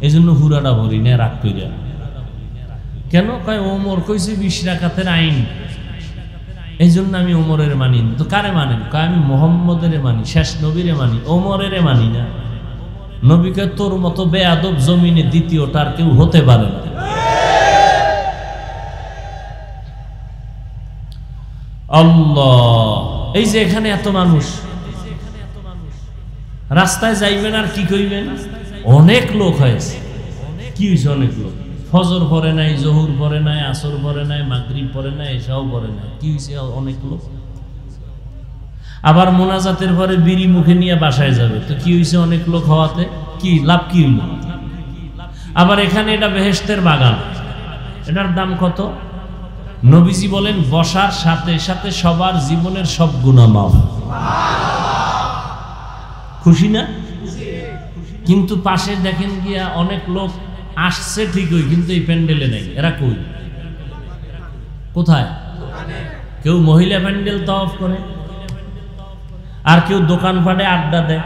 এই জন্য পুরাটা ভরি না, রাগ কইরা। কেন? কয় ওমর কইছে 20 রাকাতের আইন, এই জন্য আমি ওমরের মানি। তো কারে মানেন? কয় আমি মুহাম্মদের মানি, শেষ নবীরে মানি, ওমরের মানি না। নবীকে তোর মতো বেয়াদব জমিনে দ্বিতীয়টা আর কেউ হতে পারে না। আল্লাহ, এই যে এখানে এত মানুষ, রাস্তায় যাইবেন আর কি কইবেন? অনেক লোক হয়েছে। কি হয়েছে? অনেক লোক ফজর পড়ে নাই, জোহর পড়ে নাই, আসর পড়ে নাই, মাগরিব পড়ে নাই, এসাও পড়ে নাই। কি হয়েছে? অনেক লোক। আবার মোনাজাতের পরে বিড়ি মুখে নিয়ে বাসায় যাবে, তো কি হয়েছে? অনেক লোক হওয়াতে কি লাভ? কি হইল? আবার এখানে এটা বেহেশতের বাগান, এটার দাম কত? নবীজি বলেন বসার সাথে সাথে সবার জীবনের সব গুনাহ মাফ। খুশি না? কিন্তু পাশে দেখেন গিয়া অনেক লোক আসছে ঠিকই, কিন্তু এই প্যান্ডেলে নেই। এরা কই? কোথায়? কেউ মহিলা প্যান্ডেল তওয়াফ করে, আর কেউ দোকানপাটে আড্ডা দেয়।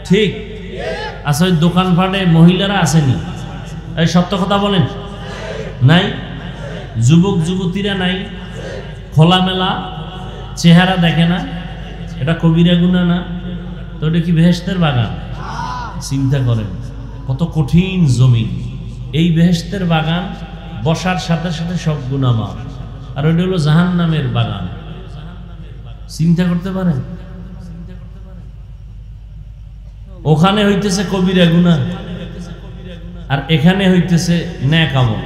ঠিক আচ্ছা, ওই দোকানপাটে মহিলারা আসেনি? এই সত্য কথা বলেন, নাই? যুবক যুবতীরা নাই? খোলামেলা চেহারা দেখে না? এটা কবিরা গুনাহ না? তো এটা কি বেহেশতের বাগান? চিন্তা করেন কত কঠিন জমিন। এই বেহেশতের বাগান বসার সাথে সাথে সব গুনাহ মাফ। আর ওইটা হলো জাহান্নামের বাগান। চিন্তা করতে পারেন? ওখানে হইতেছে কবিরা গুনাহ আর এখানে হইতেছে নেক আমল।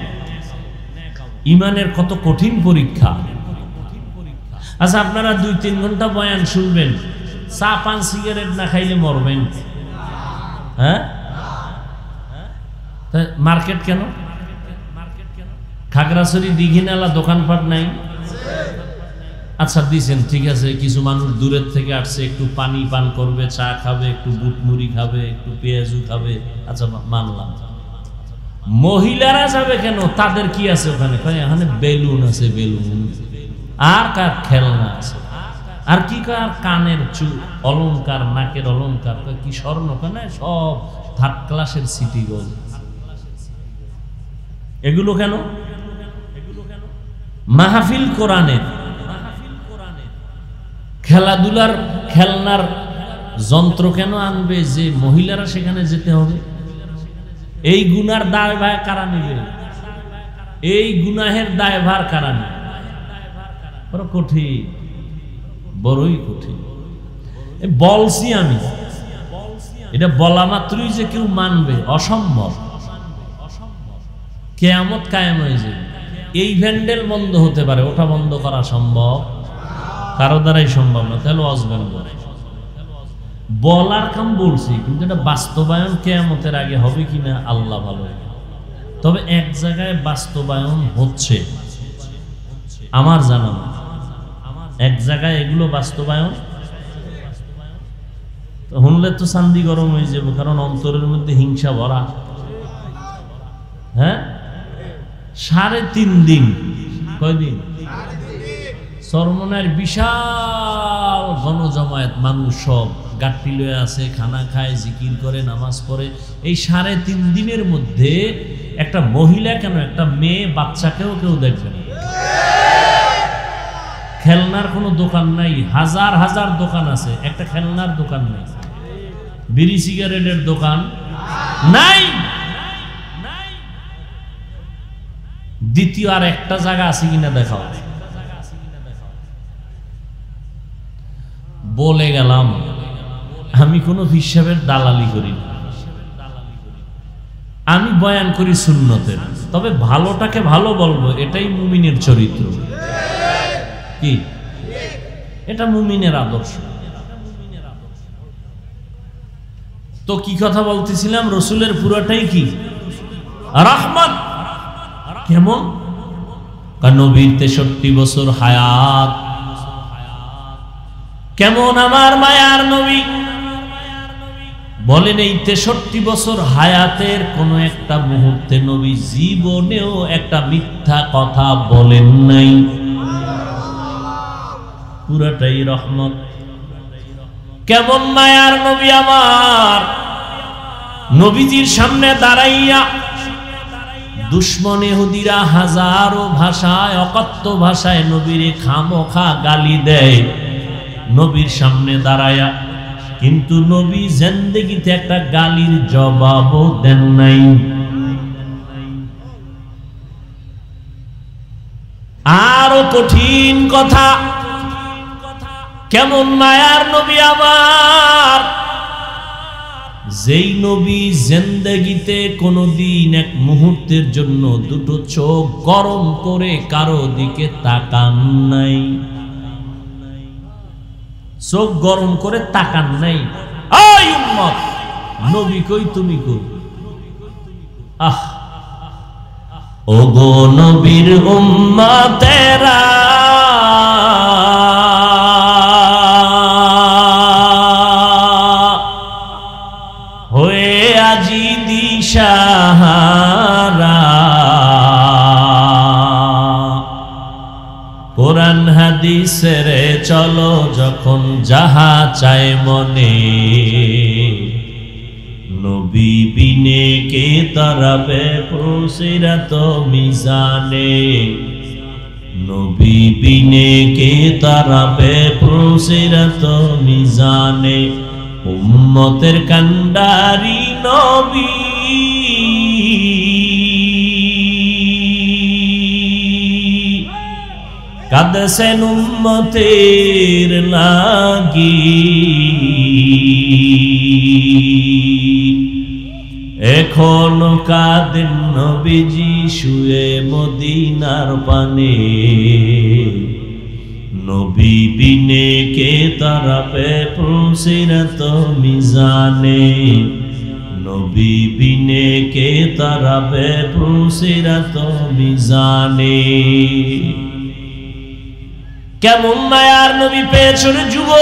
ইমানের কত কঠিন পরীক্ষা। আচ্ছা, আপনারা 2-3 ঘন্টা বয়ান শুনবেন, চা পান সিগারেট না খাইলে মরবেন? হ্যাঁ, মার্কেট কেন? খাগড়াছড়ি দীঘিনালা দোকানপাট নাই? আচ্ছা দিছেন, ঠিক আছে, কিছু মানুষ দূরের থেকে আসছে, একটু পানি পান করবে, চা খাবে, একটু বুট মুড়ি খাবে, একটু পেঁয়াজু খাবে, আচ্ছা মানলাম। মহিলারা যাবে কেন? তাদের কি আছে ওখানে? এখানে বেলুন আছে, বেলুন আর কার খেলনা আছে, আর কি কার কানের চুল অলংকার, নাকের অলংকার, কি স্বর্ণ কেনে, সব 3rd ক্লাসের সিটি গোল্ড। এগুলো কেন? মাহফিল কোরআনের, খেলাধুলার খেলনার যন্ত্র কেন আনবে যে মহিলারা সেখানে যেতে হবে? এই গুনার দায়ভার কারা নেবে? এই গুনাহের দায়ভার কারা নেবে? বড় কঠিন, বড়ই কঠিন। বলছি আমি, এটা বলা মাত্রই যে কেউ মানবে অসম্ভব। কিয়ামত কায়েম হয়ে যাবে। এই ভ্যান্ডেল বন্ধ হতে পারে, ওটা বন্ধ করা সম্ভব কারো দ্বারাই সম্ভব না। তাহলে অজবেন বলার কাম বলছি, কিন্তু এটা বাস্তবায়ন কিয়ামতের আগে হবে কিনা আল্লাহ ভালো। তবে এক জায়গায় বাস্তবায়ন হচ্ছে আমার জানা, এক জায়গায় এগুলো বাস্তবায়ন শুনলে তো চান্দি গরম হয়ে যাবে, কারণ অন্তরের মধ্যে হিংসা ভরা। হ্যাঁ, 3.5 দিন, কয়দিন? চরমনার বিশাল গণজমায়েত, মানুষ সব গাট্টি লয়ে আছে, খানা খায়, জিকির করে, নামাজ পড়ে। এই 3.5 দিনের মধ্যে একটা মহিলা কেন, একটা মেয়ে বাচ্চাকেও কেউ দেখবে না। খেলনার কোনো দোকান নাই, হাজার হাজার দোকান আছে, একটা খেলনার দোকান নাই। বিড়ি সিগারেটের দোকান নাই। দ্বিতীয় আর একটা জায়গা আছে কিনা দেখাও। বলে গেলাম, আমি কোনো হিসাবের দালালি করি না, আমি বয়ান করি সুন্নতের। তবে ভালোটাকে ভালো বলবো, এটাই মুমিনের চরিত্র। কি এটা মুমিনের আদর্শ। তো কি কথা বলতেছিলাম? রসুলের পুরাটাই কি রহমত। কেমন? নবীর 63 বছর হায়াত। কেমন আমার মায়ার নবী? বলেন এই 63 বছর হায়াতের কোন একটা মুহূর্তে নবী জীবনেও একটা মিথ্যা কথা বলেন নাই। পুরাটাই রহমত। কেমন মায়ার নবী আমার! নবীজির সামনে দাঁড়াইয়া দুশ্মন ইহুদিরা হাজারো ভাষায়, অকথ্য ভাষায় নবীরে খামোখা গালি দেয় নবীর সামনে দাঁড়ায়া, কিন্তু নবী জিন্দেগিতে একটা গালির জবাবও দেন নাই। আরো কঠিন কথা, কেমন মায়ার নবী আমার! যেই নবী জিন্দেগিতে কোনদিন এক মুহূর্তের জন্য দুটো চোখ গরম করে কারো দিকে তাকান নাই, চোখ গরম করে তাকান নাই। ওই উম্মত, নবী কই তুমি কই? আহ, ওগো নবীর উম্মতেরা, হয়ে আজি দিশাহারা, কোরআন হাদিসের চলো যখন যাহা চায় মনে, নবী বিনে কে তারাবে পুরসিরাত মিজানে, নবী বিনে কে তারাবে পুরসিরাত মিজানে, উম্মতের কান্ডারি নবী, কাঁদছেন উম্মতের লাগি, এখনো কাঁদেন নবীজি শুয়ে মদিনার পানে। নবী বিনে কে তারাবে পুলসিরাত মিজানে, নবী বিনে কে তারাবে পুলসিরাত মিজানে। কেমন মায়ার নবী পেয়েছেন যুবক,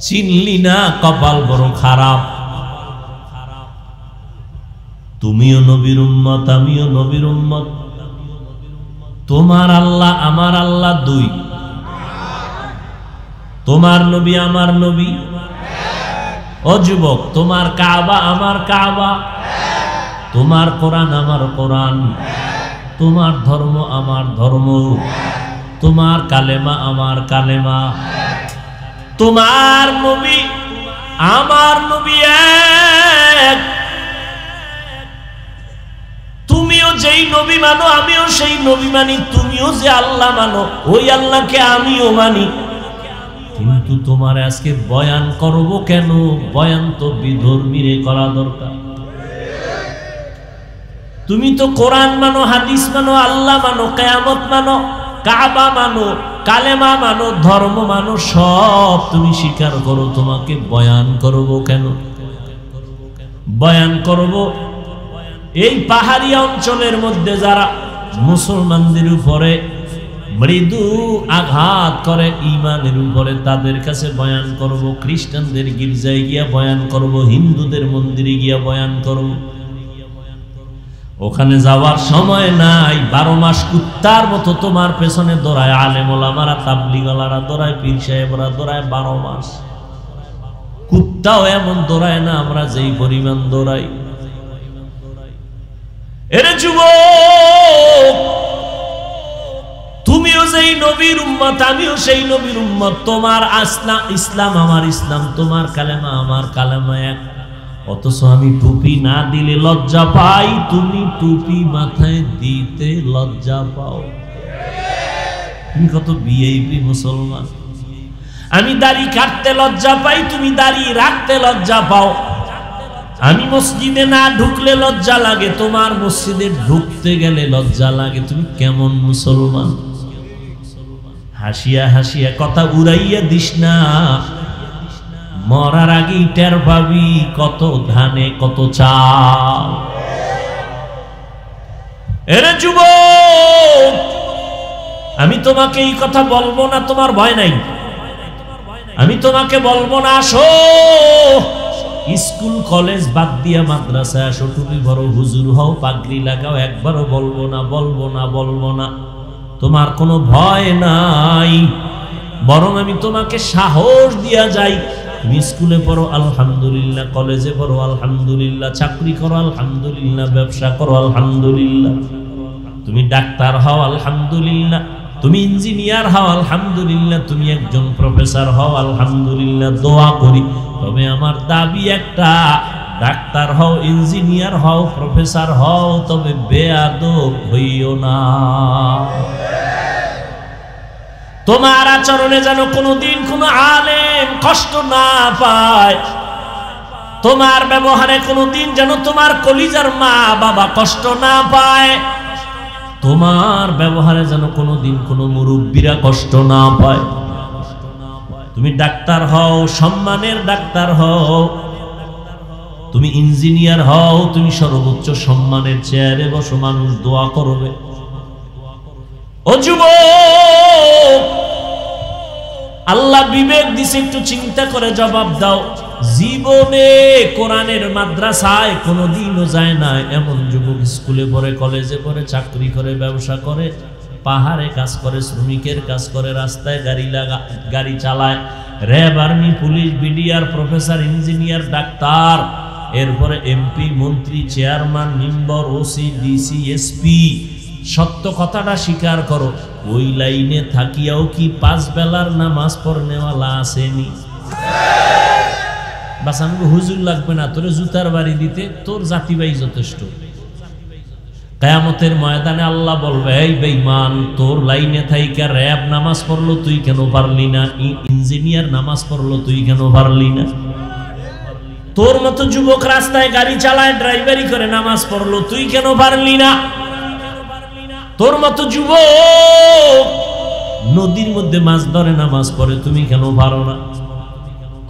চিনলি না কপাল বড় খারাপ। তুমিও নবীর উম্মত, আমিও নবীর উম্মত। তোমার আল্লাহ আমার আল্লাহ দুই, তোমার নবী আমার নবী। ও যুবক, তোমার কাবা আমার কাবা, তোমার কোরআন আমার কোরআন, তোমার ধর্ম আমার ধর্ম, তোমার কালেমা আমার কালেমা। তোমার নবী আমার নবী এক। তুমিও যেই নবী মানো আমিও সেই নবী মানি, তুমিও যে আল্লাহ মানো ওই আল্লাহকে আমিও মানি। কিন্তু তোমার আজকে বয়ান করব কেন? বয়ান তো বিধর্মীরে করা দরকার। তুমি তো কোরআন মানো, হাদিস মানো, আল্লাহ মানো, কিয়ামত মানো, কাবা মানো, কালেমা মানো, ধর্ম মানো, সব তুমি স্বীকার করো। তোমাকে বয়ান করব কেন? বয়ান করব এই পাহাড়ি অঞ্চলের মধ্যে যারা মুসলমানদের উপরে মৃদু আঘাত করে ঈমানের উপরে, তাদের কাছে বয়ান করব। খ্রিস্টানদের গির্জায় গিয়া বয়ান করব, হিন্দুদের মন্দিরে গিয়া বয়ান করব। ওখানে যাওয়ার সময় নাই। 12 মাস কুত্তার মতো তোমার পেছনে দৌড়ায় আলেম ওলামারা, তাবলিগওয়ালারা দৌড়ায়, পীর সাহেবরা দৌড়ায়। 12 মাস কুত্তাও এমন দৌড়ায় না আমরা যেই পরিমাণ দৌড়াই। এরে যুবক, তুমিও যেই নবীর উম্মত আমিও সেই নবীর উম্মত। তোমার ইসলাম আমার ইসলাম, তোমার কালেমা আমার কালেমা এক। অথচ আমি টুপি না দিলে লজ্জা পাই, তুমি টুপি মাথায় দিতে লজ্জা পাও। তুমি কত ভিআইপি মুসলমান। আমি দাড়ি কাটতে লজ্জা পাই, তুমি দাড়ি রাখতে লজ্জা পাও। আমি মসজিদে না ঢুকলে লজ্জা লাগে, তোমার মসজিদে ঢুকতে গেলে লজ্জা লাগে। তুমি কেমন মুসলমান? হাসিয়া হাসিয়া কথা উড়াইয়া দিস না, মরার আগেই টের পাবি কত ধানে কত চাল। এরে যুবক, আমি তোমাকে এই কথা বলবো না, তোমার ভয় নাই। আমি তোমাকে বলবো না আসো স্কুল কলেজ বাদ দিয়া মাদ্রাসায় আসো, টুপি বড় হুজুর হও, পাগড়ি লাগাও, একবারও বলবো না বলবো না বলবো না। তোমার কোনো ভয় নাই, বরং আমি তোমাকে সাহস দিয়া যাই। তুমি স্কুলে পড়ো আলহামদুলিল্লাহ, কলেজে পড়ো আলহামদুলিল্লাহ, চাকরি করো আলহামদুলিল্লাহ, ব্যবসা করো আলহামদুলিল্লাহ, তুমি ডাক্তার হও আলহামদুলিল্লাহ, তুমি ইঞ্জিনিয়ার হও আলহামদুলিল্লাহ, তুমি একজন প্রফেসর হও আলহামদুলিল্লাহ। দোয়া করি, তবে আমার দাবি একটা, ডাক্তার হও, ইঞ্জিনিয়ার হও, প্রফেসর হও, তবে বেয়াদব হইও না। তোমার আচরণে যেন কোনোদিন কোনো আলেম কষ্ট না পায়, তোমার ব্যবহারে কোনোদিন যেন তোমার কলিজার মা বাবা কষ্ট না পায়, তোমার ব্যবহারে যেন কোনোদিন কোনো মুরব্বীরা কষ্ট না পায়। তুমি ডাক্তার হও, সম্মানের ডাক্তার হও, তুমি ইঞ্জিনিয়ার হও, তুমি সর্বোচ্চ সম্মানের চেয়ারে বসো, মানুষ দোয়া করবে। ও যুবক, আল্লাহ বিবেক দিছে, একটু চিন্তা করে জবাব দাও। জীবনে কোরআনের মাদ্রাসায় কোনোদিনও যায় না এমন যুবক স্কুলে পড়ে, কলেজে পড়ে, চাকরি করে, ব্যবসা করে, পাহাড়ে কাজ করে, শ্রমিকের কাজ করে, রাস্তায় গাড়ি চালায়, RAB, army, police, BDR, professor, engineer, doctor, এরপরে এমপি, মন্ত্রী, chairman, member, OC, DC, SP. সত্য কথাটা স্বীকার করো, ওই লাইনে থাকিয়াও কি 5 বেলার নামাজ পড়নেওয়ালা আসেনি? বাস আমাকে হুজুর লাগবে না, তোরে জুতার বাড়ি দিতে তোর জাতিবাই যথেষ্ট। কিয়ামতের ময়দানে আল্লাহ বলবে, এই বেঈমান, তোর লাইনে থাইকা র‍্যাব নামাজ পড়লো, তুই কেন পারলি না? ইঞ্জিনিয়ার নামাজ পড়লো, তুই কেন পারলি না? তোর মতো যুবক রাস্তায় গাড়ি চালায়, ড্রাইভারি করে, নামাজ পড়লো, তুই কেন পারলি না? তোর মতো যুবক নদীর মধ্যে মাছ ধরে, নামাজ পড়ে, তুমি কেন পারো না?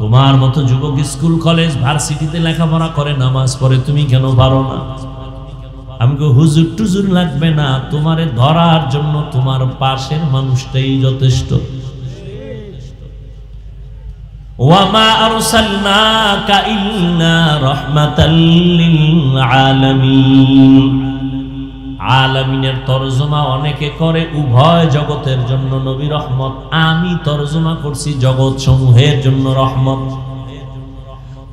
তোমার মতো যুবক স্কুল কলেজ ভার্সিটিতে লেখাপড়া করে, নামাজ পড়ে, তুমি কেন পারো না? আমাকে হুজুর টুজুর লাগবে না, তোমারে ধরার জন্য তোমার পাশের মানুষটাই যথেষ্ট। ওয়ামা আরসালনাকা ইল্লা রাহমাতাল লিল আলামিন। আলামিনের তরজমা অনেকে করে উভয় জগতের জন্য নবী রহমত, আমি তরজমা করছি জগৎ সমূহের জন্য রহমত।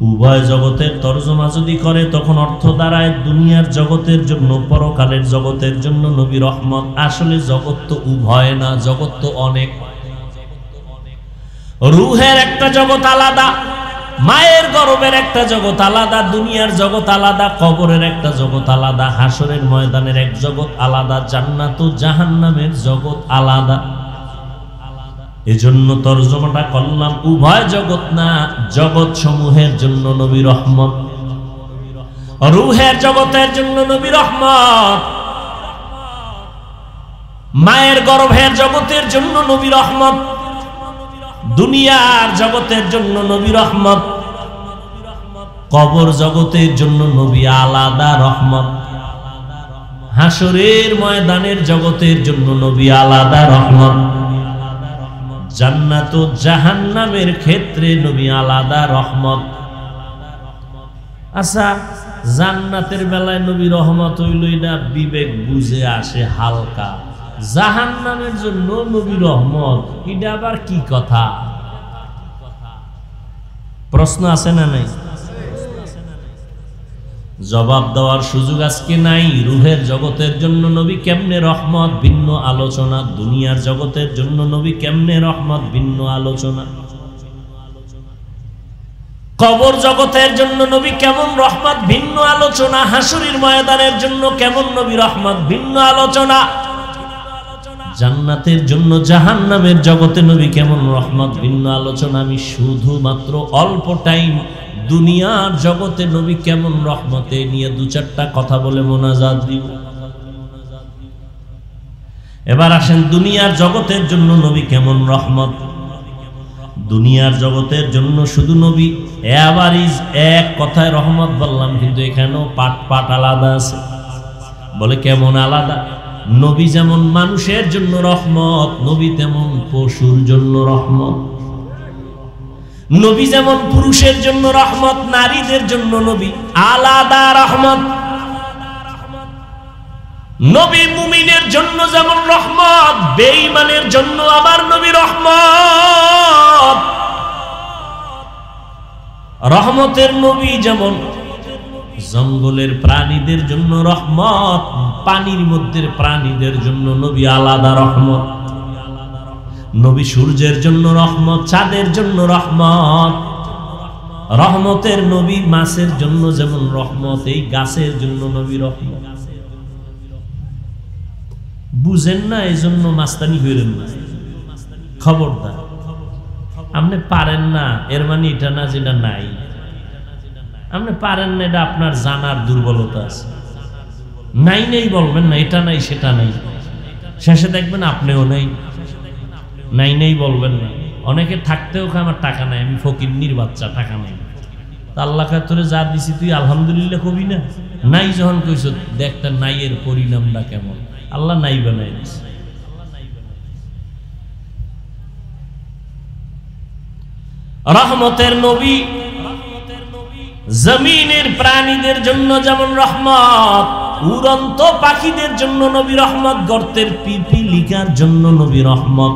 উভয় জগতের তরজমা যদি করে তখন অর্থ দাঁড়ায় দুনিয়ার জগতের জন্য, পরকালের জগতের জন্য নবী রহমত। আসলে জগৎ তো উভয় না, জগৎ তো অনেক। রূহের একটা জগৎ আলাদা, মায়ের গর্ভের একটা জগৎ আলাদা, দুনিয়ার জগৎ আলাদা, কবরের একটা জগৎ আলাদা, হাসরের ময়দানের এক জগৎ আলাদা, জান্নাত ও জাহান্নামের জগৎ আলাদা। এজন্য তরজমাটা করলাম উভয় জগৎ না, জগৎ সমূহের জন্য নবী রহমত। রূহের জগতের জন্য নবী রহমত, মায়ের গর্ভের জগতের জন্য নবী রহমত, দুনিয়ার জগতের জন্য নবী রহমত, কবর জগতের জন্য নবী আলাদা রহমত, হাসরের ময়দানের জগতের জন্য নবী আলাদা রহমত, জান্নাত ও জাহান্নামের ক্ষেত্রে নবী আলাদা রহমত। আচ্ছা, জান্নাতের বেলায় নবী রহমত হইলই না, বিবেক বুঝে আসে হালকা। জাহান্নামের জন্য নবী রহমত, এটা আবার কি কথা? প্রশ্ন আছে না নাই? জবাব দেওয়ার সুযোগ আজকে নাই। রূহের জগতের জন্য নবী কেমনে রহমত, ভিন্ন আলোচনা। দুনিয়ার জগতের জন্য নবী কেমনে রহমত, ভিন্ন আলোচনা। কবর জগতের জন্য নবী কেমন রহমত, ভিন্ন আলোচনা। হাসরের ময়দানের জন্য কেমন নবী রহমত, ভিন্ন আলোচনা। জান্নাতের জন্য জাহান্নামের জগতে নবী কেমন রহমত, ভিন্ন আলোচনা। আমি শুধুমাত্র অল্প টাইম দুনিয়ার জগতে নবী কেমন রহমতে নিয়ে দু চারটা কথা বলে মোনাজাত দিব। এবার আসেন দুনিয়ার জগতের জন্য নবী কেমন রহমত। দুনিয়ার জগতের জন্য শুধু নবী এভারিজ এক কথায় রহমত বললাম, কিন্তু এখানেও পাট পাট আলাদা আছে। বলে কেমন আলাদা? নবী যেমন মানুষের জন্য রহমত, নবী তেমন পশুর জন্য রহমত। নবী যেমন পুরুষের জন্য রহমত, নারীদের জন্য নবী আলাদা রহমত। নবী মুমিনের জন্য যেমন রহমত, বেঈমানের জন্য আবার নবী রহমত। রহমতের নবী যেমন জঙ্গলের প্রাণীদের জন্য রহমত, পানির মধ্যে প্রাণীদের জন্য নবী আলাদা রহমত। নবী সূর্যের জন্য রহমত, চাঁদের জন্য রহমত। রহমতের নবী মাছের জন্য যেমন রহমত, এই গাছের জন্য নবী রহমত। বুঝেন না, এই জন্য মাস্তানি হইলেন না, খবরদার। আপনি পারেন না এর মানে এটা না যেটা নাই। আপনি পারেন না, এটা আপনার জানার দুর্বলতা আছে। নাই নেই বলবেন না, এটা নাই সেটা নাই, শেষে দেখবেন আপনিও নাই। নাই নেই বলবেন না। অনেকে থাকতেও আমার টাকা নাই, আমি ফকিন্নির বাচ্চা, টাকা নাই। আল্লাহ তোরে যা দিছি তুই আলহামদুলিল্লাহ কবি না? নাই যখন কইস, দেখতে নাই এর পরিণামটা কেমন। আল্লাহ নাই বানাই দিছে। রহমতের নবী জমিনের প্রাণীদের জন্য যেমন রহমত, উড়ন্ত পাখিদের জন্য নবী রহমত, গর্তের পিপিলিকার জন্য নবী রহমত।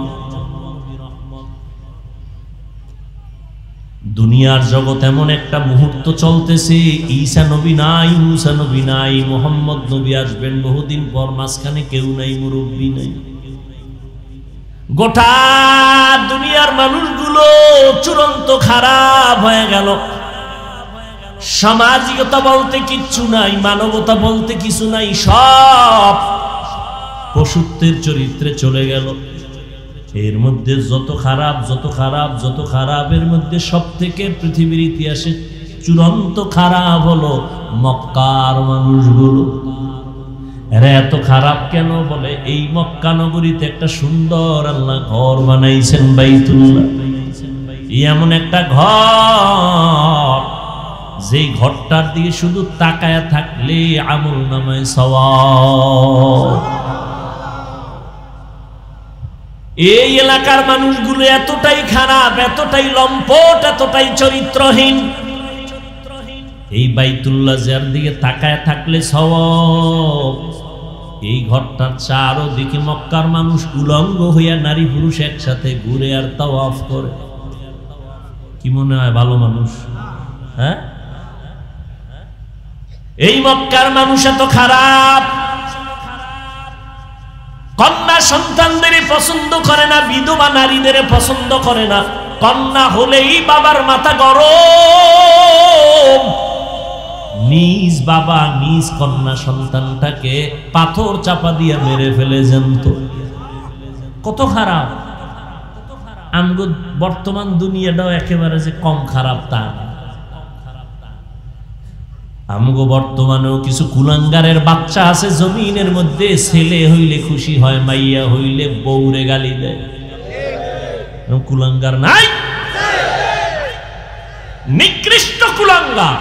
দুনিয়ার জগৎ এমন একটা মুহূর্ত চলতেছে, ঈসা নবী নাই, মুসা নবী নাই, মুহাম্মদ নবী আসবেন বহুদিন পর, মাঝখানে কেউ নাই, মুরব্বী নাই। গোটা দুনিয়ার মানুষগুলো চূড়ান্ত খারাপ হয়ে গেল। সামাজিকতা বলতে কিচ্ছু নাই, মানবতা বলতে কিছু নাই, সব পশুত্বের চরিত্রে চলে গেল। এর মধ্যে যত খারাপ যত খারাপ যত খারাপের মধ্যে সবথেকে পৃথিবীর ইতিহাসে চূড়ান্ত খারাপ হলো মক্কার মানুষগুলো। এরা এত খারাপ কেন? বলে এই মক্কা নগরীতে একটা সুন্দর আল্লাহ ঘর বানাইছেন, বাইতুল্লাহ। এমন একটা ঘর, যেই ঘরটার দিকে শুধু তাকায়া থাকলে আমল নামায় সওয়াব। এই এলাকার মানুষগুলো এতটাই খারাপ, এতটাই লম্পট, এতটাই চরিত্রহীন। এই বাইতুল্লাহ যার দিকে তাকায় থাকলে সওয়াব, এই ঘরটার চারদিকে মক্কার মানুষ উলঙ্গ হইয়া নারী পুরুষ একসাথে ঘুরে আর তাওয়াফ করে। কি মনে হয় ভালো মানুষ? হ্যাঁ, এই মক্কার মানুষ এত খারাপ। কন্যা সন্তানদের পছন্দ করে না, বিধবা নারীদের পছন্দ করে না। কন্যা হলেই বাবার মাথা গরম। নিজ বাবা নিজ কন্যা সন্তানটাকে পাথর চাপা দিয়া মেরে ফেলে জানত। কত খারাপ! আমগো বর্তমান দুনিয়াটাও একেবারে যে কম খারাপ তা। আমগো বর্তমানেও কিছু কুলাঙ্গারের বাচ্চা আছে জমিনের মধ্যে, ছেলে হইলে খুশি হয়, মাইয়া হইলে বউরে গালি দেয়। কুলাঙ্গার নাই? নিকৃষ্ট কুলাঙ্গার।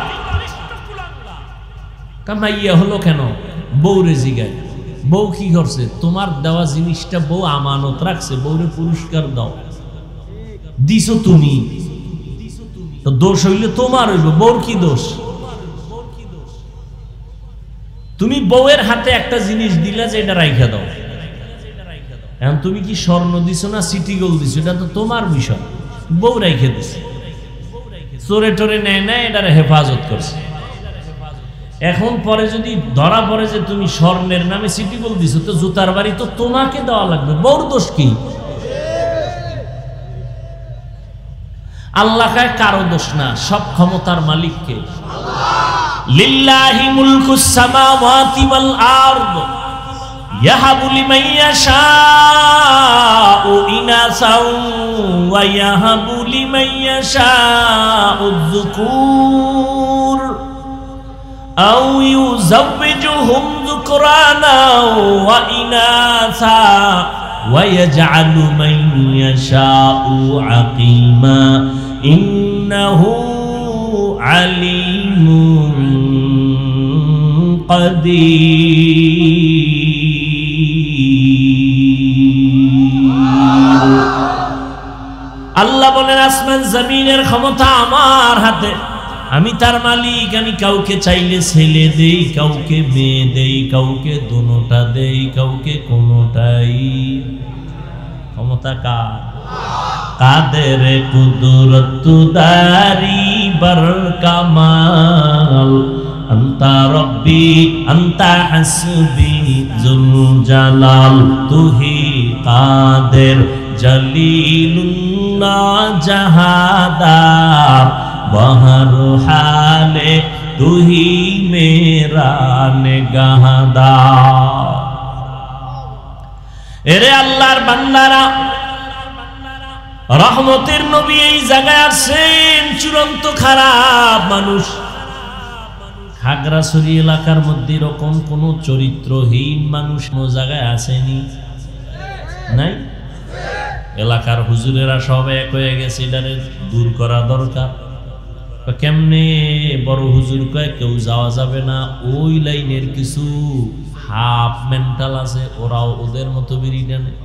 মাইয়া হলো কেন? বউরে জিগায়। বউ কি করছে? তোমার দেওয়া জিনিসটা বউ আমানত রাখছে, বউরে পুরস্কার দাও। দিছো তুমি, তো দোষ হইলে তোমার হইল, বউর কি দোষ? তুমি বউয়ের হাতে একটা জিনিস দিলা যে এটা রাইখা দাও। এখন তুমি কি স্বর্ণ দিছো না সিটি গোল্ড দিছো, এটা তো তোমার বিষয়। বউ রাইখে দিছে, চোরে টোরে নেয় না, এটার হেফাজত করছে। এখন পরে যদি ধরা পড়ে যে তুমি স্বর্ণের নামে সিটি গোল্ড দিছো, তো জুতার বাড়ি তো তোমাকে দেওয়া লাগবে। বউর দোষ কি? আল্লাহ কায় কারো দোষ না, সব ক্ষমতার মালিককে। লিল্লাহি মুলকুস সামাওয়াতি ওয়াল আরদ ইয়াহাবু লিমান ইয়াশাউ ইনাসাও ওয়া ইয়াহাবু লিমান ইয়াশাউ যুকুর আও ইউযাওবিজুহুম যুকরানা ওয়া ইনাসা ওয়া ইয়াজআলু মান ইয়াশাউ আকিমা ইন্নাহু আলিমুন কাদির। আল্লাহ বলেন আসমান জমিনের ক্ষমতা আমার হাতে, আমি তার মালিক। আমি কাউকে চাইলে ছেলে দেই, কাউকে মেয়ে দেই, কাউকে দুটোটা দেই, কাউকে কোনোটাই। ক্ষমতা কার? কাদের কুদরত দারি বার কামাল আন্তা রব্বি আন্তা হাসবি জুল জালাল তুহি কাদের জলিলুল্লাহ জাহাদার বহর হালে তুহি মেরা নিগাহদার। এরে আল্লাহর বান্দারা, রহমতের নবী এই জায়গায় আসেন। চূড়ান্ত খারাপ মানুষ। খাগড়াছড়ি এলাকার মধ্যে এরকম কোন চরিত্রহীন মানুষ কোন জায়গায় আসেনি? নাই? এলাকার হুজুরেরা সব এক হয়ে গেছে, এটারে দূর করা দরকার। কেমনে? বড় হুজুর কয় কেউ যাওয়া যাবে না। ওই লাইনের কিছু হাফ মেন্টাল আছে, ওরাও ওদের মতো বেরিয়ে নেয়।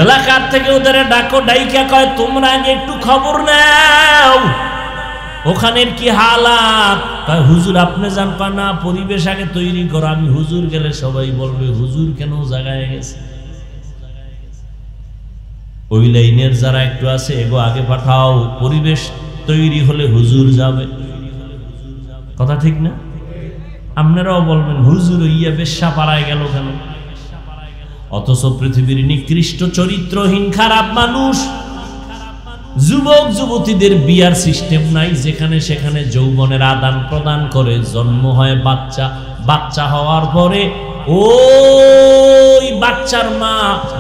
এলাকার থেকে ওদের ডাকো, ডাইকা কয় তোমরা আগে একটু খবর নাও, ওখানের কি হালাত। কয় হুজুর আপনি জানপা না, পরিবেশ আগে তৈরি করো। আমি হুজুর গেলে সবাই বলবে হুজুর কেন জায়গায় গেছে। ওই লাইনের যারা একটু আছে এগো আগে পাঠাও, পরিবেশ তৈরি হলে হুজুর যাবে। কথা ঠিক না? আপনারাও বলবেন হুজুর ইয়া বেশ্যা পাড়ায় গেল কেন? অথচ পৃথিবীর নিকৃষ্ট চরিত্রহীন খারাপ মানুষ যুবক যুবতীদের বিয়ার সিস্টেম নাই, যেখানে সেখানে যৌবনের আদান প্রদান করে জন্ম হয় বাচ্চা। বাচ্চা হওয়ার পরে ওই বাচ্চার মা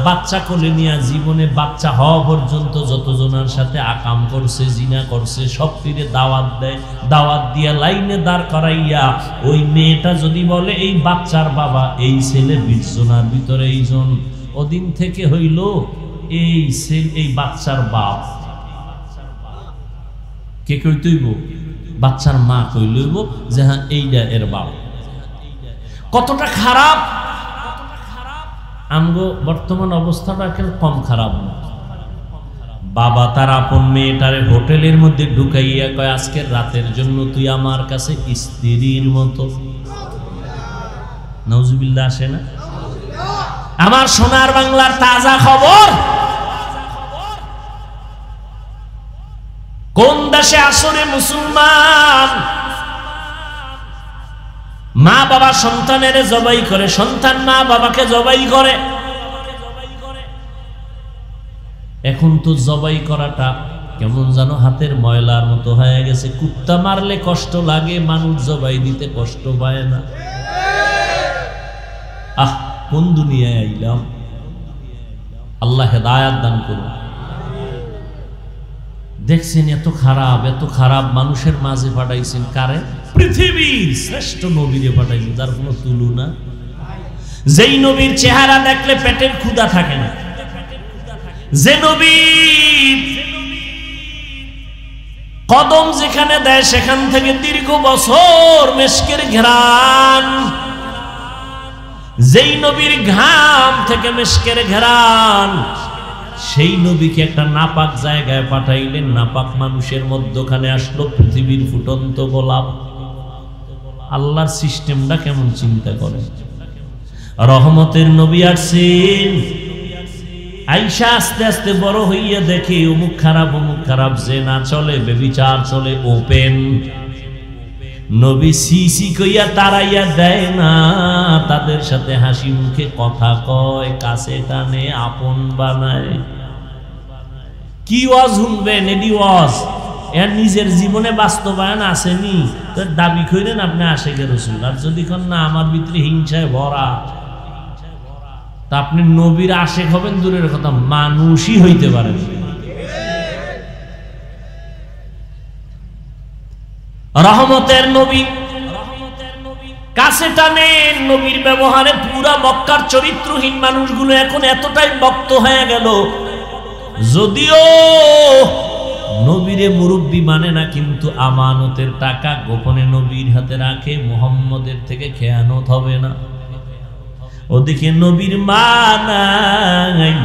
বাচ্চা কোলে নিয়ে জীবনে বাচ্চা হওয়া পর্যন্ত যতজনের সাথে আকাম করছে, জিনা করছে, সব তীরে দাওয়াত দেয়। দাওয়াত দিয়ে লাইনে দাঁড় করাইয়া ওই মেয়েটা যদি বলে এই বাচ্চার বাবা এই ছেলে 20 জনের ভিতরে এইজন, ওদিন থেকে হইল এই বাচ্চার বাপ। কে কইতইব? বাচ্চার মা কইলইব যে হ্যাঁ এইটা এর বাপ। কতটা খারাপ! আমগো বর্তমান অবস্থাটা কম খারাপ না। বাবা তার আপন মেয়েটারে হোটেলের মধ্যে ঢুকাইয়া কয় আজকের রাতের জন্য তুই আমার কাছে স্ত্রীর মতো। নাউজুবিল্লাহ আসে না? আমার সোনার বাংলার তাজা খবর, কোন দেশে আসরে মুসলমান মা বাবা সন্তানের জবাই করে, সন্তান মা বাবাকে জবাই করে। এখন তো জবাই করাটা কেমন যেন হাতের ময়লার মতো হয়ে গেছে। কুত্তা মারলে কষ্ট লাগে, মানুষ জবাই দিতে কষ্ট পায় না। আহ, কোন দুনিয়ায় আইলাম! আল্লাহ হেদায়াত দান করুন। দেখছেন এত খারাপ, এত খারাপ মানুষের মাঝে পাঠাইছেন কারে? পৃথিবীর শ্রেষ্ঠ নবীরে পাঠাইছেন, যার কোনো তুলনা। যেই নবীর চেহারা দেখলে পেটের ক্ষুধা থাকে না, যে নবী কদম যেখানে দেয় সেখান থেকে দীর্ঘ বছর মেশকের ঘ্রাণ, যেই নবীর ঘাম থেকে মেশকের ঘ্রাণ, সেই নবীকে একটা নাপাক জায়গায় পাঠাইলেন, নাপাক মানুষের মধ্যখানে আসলো পৃথিবীর ফুটন্ত গোলাপ। আল্লাহর সিস্টেমটা কেমন চিন্তা করেন। রহমতের নবী আসছেন, আইসা আস্তে আস্তে বড় হইয়া দেখে অমুক খারাপ, যে না চলে বেবিচার চলে ওপেন। নবী সিসি কইয়া তারাইয়া দেয় না, তাদের সাথে হাসি মুখে কথা কয়, কাছে টানে, আপন বানায়। কি ওয়াজ শুনবেন? এডি ওয়াজ এর নিজের জীবনে বাস্তবায়ন আসেনি তো দাবি করেন আপনি আশেকে রসুল। আর যদি কোন না আমার ভিতরে হিংসায় ভরা, তা আপনি নবীর আশেক হবেন দূরের কথা, মানুষই হইতে পারেন। রহমতের নবী কাছে টানেন। নবীর ব্যবহারে পুরা মক্কার চরিত্রহীন মানুষগুলো এখন এতটাই ভক্ত হয়ে গেল, যদিও নবীরে মুরব্বী মানে না, কিন্তু আমানতের টাকা গোপনে নবীর হাতে রাখে, মুহাম্মদের থেকে খেয়ানত হবে না। ওদিকে নবীর মা নাই,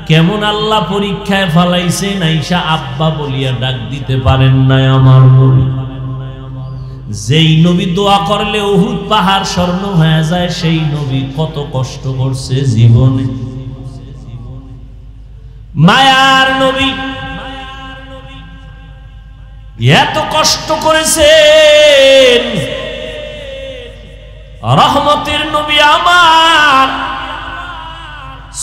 কেমন আল্লাহ পরীক্ষায় ফালাইছে, নাইসা আব্বা বলিয়া ডাক দিতে পারেন নাই আমার নবী। যেই নবী দোয়া করলে উহুদ পাহাড় স্বর্ণ হয়ে যায়, সেই নবী কত কষ্ট করছে জীবনে। মায়ার নবী এত কষ্ট করেছেন। রহমতের নবী আমার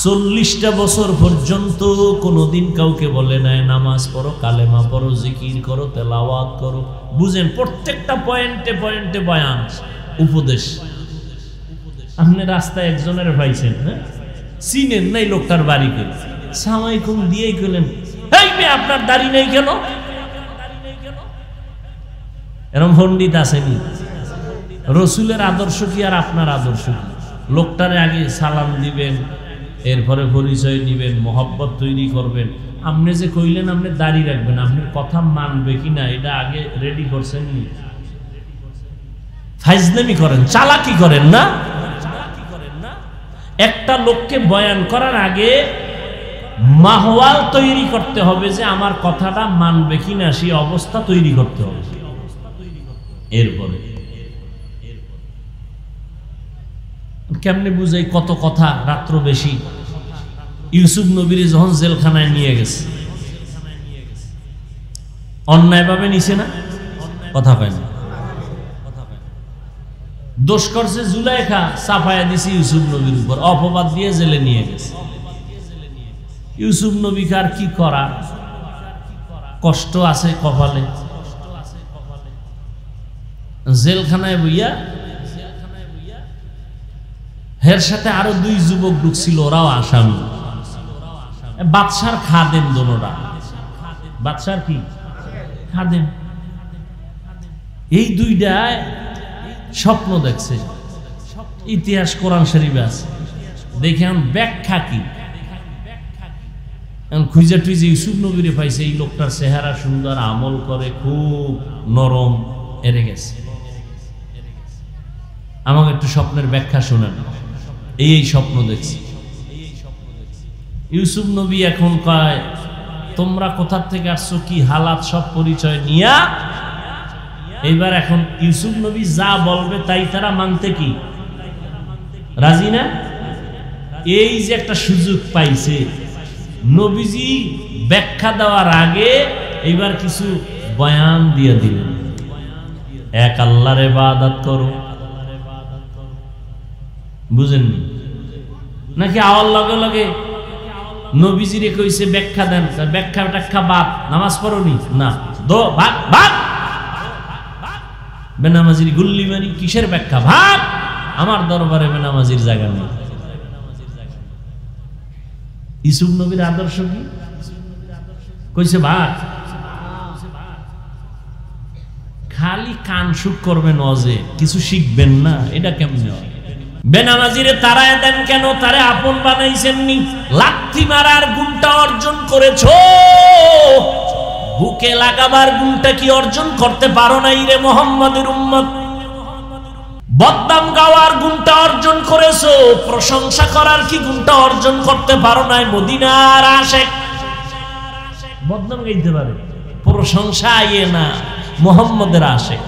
40টা বছর পর্যন্ত কোনদিন কাউকে বলে নাই নামাজ পড়ো, কালেমা পড়ো, জিকির করো, তেলাওয়াত করো। বুঝেন, প্রত্যেকটা পয়েন্টে পয়েন্টে বয়ান, উপদেশ। আপনি রাস্তায় একজনের পাইছেন, হ্যাঁ, চিনেন নাই লোকটার বাড়ি করে, সালামালাইকুম দিয়েই গেলেন, এই মেয়ে আপনার দাড়ি নেই কেন? এরকম পণ্ডিত আসেনি? রসুলের আদর্শ কি আর আপনার আদর্শ কি? লোকটারে আগে সালাম দিবেন, এরপরে পরিচয় নিবেন, মহব্বত তৈরি করবেন। আপনি যে কইলেন আপনি দাড়ি রাখবেন, আপনার কথা মানবে কিনা এটা আগে রেডি করছেন নি? ফাইজলামি করেন, চালাকি করেন না। একটা লোককে বয়ান করার আগে মাহওয়াল তৈরি করতে হবে যে আমার কথাটা মানবে কিনা, সেই অবস্থা তৈরি করতে হবে। এরপরে কেমনে বুঝাই কত কথা, রাত্র বেশি। ইউসুফ নবীর যখন জেলখানায় নিয়ে গেছে, অন্যায়ভাবে নিছে না? কথা পায় না। দোষ করছে জুলাইখা, চাপায়া দিছে ইউসুফ নবীর উপর, অপবাদ দিয়ে জেলে নিয়ে গেছে। ইউসুফ নবীকে আর কি করা? কষ্ট আছে কপালে, জেলখানায় বইয়া হের সাথে আরো 2 যুবক ঢুকছিল, ওরাও আসামি, বাদশার খাদেম দোনোরা, বাদশার কি খাদেম। এই দুইটায় স্বপ্ন দেখছে, ইতিহাস কোরআন শরীফে আছে, দেখে এখন ব্যাখ্যা কি, এখন খুঁজে টুইজে ইউসুফ নবীরে পাইছে, এই লোকটার চেহারা সুন্দর, আমল করে, খুব নরম, এরে গেছে। আমাকে একটু স্বপ্নের ব্যাখ্যা শোনেন, এই স্বপ্ন দেখছি। ইউসুফ নবী এখন কয়, তোমরা কোথা থেকে আসছো, কি হালাত, সব পরিচয় নিয়া এইবার এখন ইউসুফ নবী যা বলবে তাই তারা মানতে কি রাজি না। এই যে একটা সুযোগ পাইছে, নবীজি ব্যাখ্যা দেওয়ার আগে এইবার কিছু বয়ান দিয়ে দিলেন, এক আল্লাহর ইবাদত করো, বুঝেননি নাকি? আওয়ার লগে লগে নবীজিরে কইছে ব্যাখ্যা দেন, ব্যাখ্যা টাখ্যা বাদ, নামাজ পড়নি না, দো ভাগ ভাগ, বেনামাজির গুল্লি মারি, কিসের ব্যাখ্যা, ভাগ, আমার দরবারে বেনামাজির জায়গা নেই। ইউসুফ নবীর আদর্শ কি কইছে, ভাগ, খালি কান সুখ করবেন, অজে কিছু শিখবেন না, এটা কেমনে হয়? বেনামাজিরে তারায় দেন কেন? তারে আপন বানাইছেননি, লাথি মারার গুণটা অর্জন করেছো, বুকে লাগাবার গুণটা কি অর্জন করতে পারো নাই রে মুহাম্মাদের উম্মত? বদনাম গাওয়ার গুণটা অর্জন করেছো, প্রশংসা করার কি গুণটা অর্জন করতে পারো নাই? মদিনার আশিক বদনাম গাইতে পারে, প্রশংসা আইয়ে না, মুহাম্মাদের আশিক।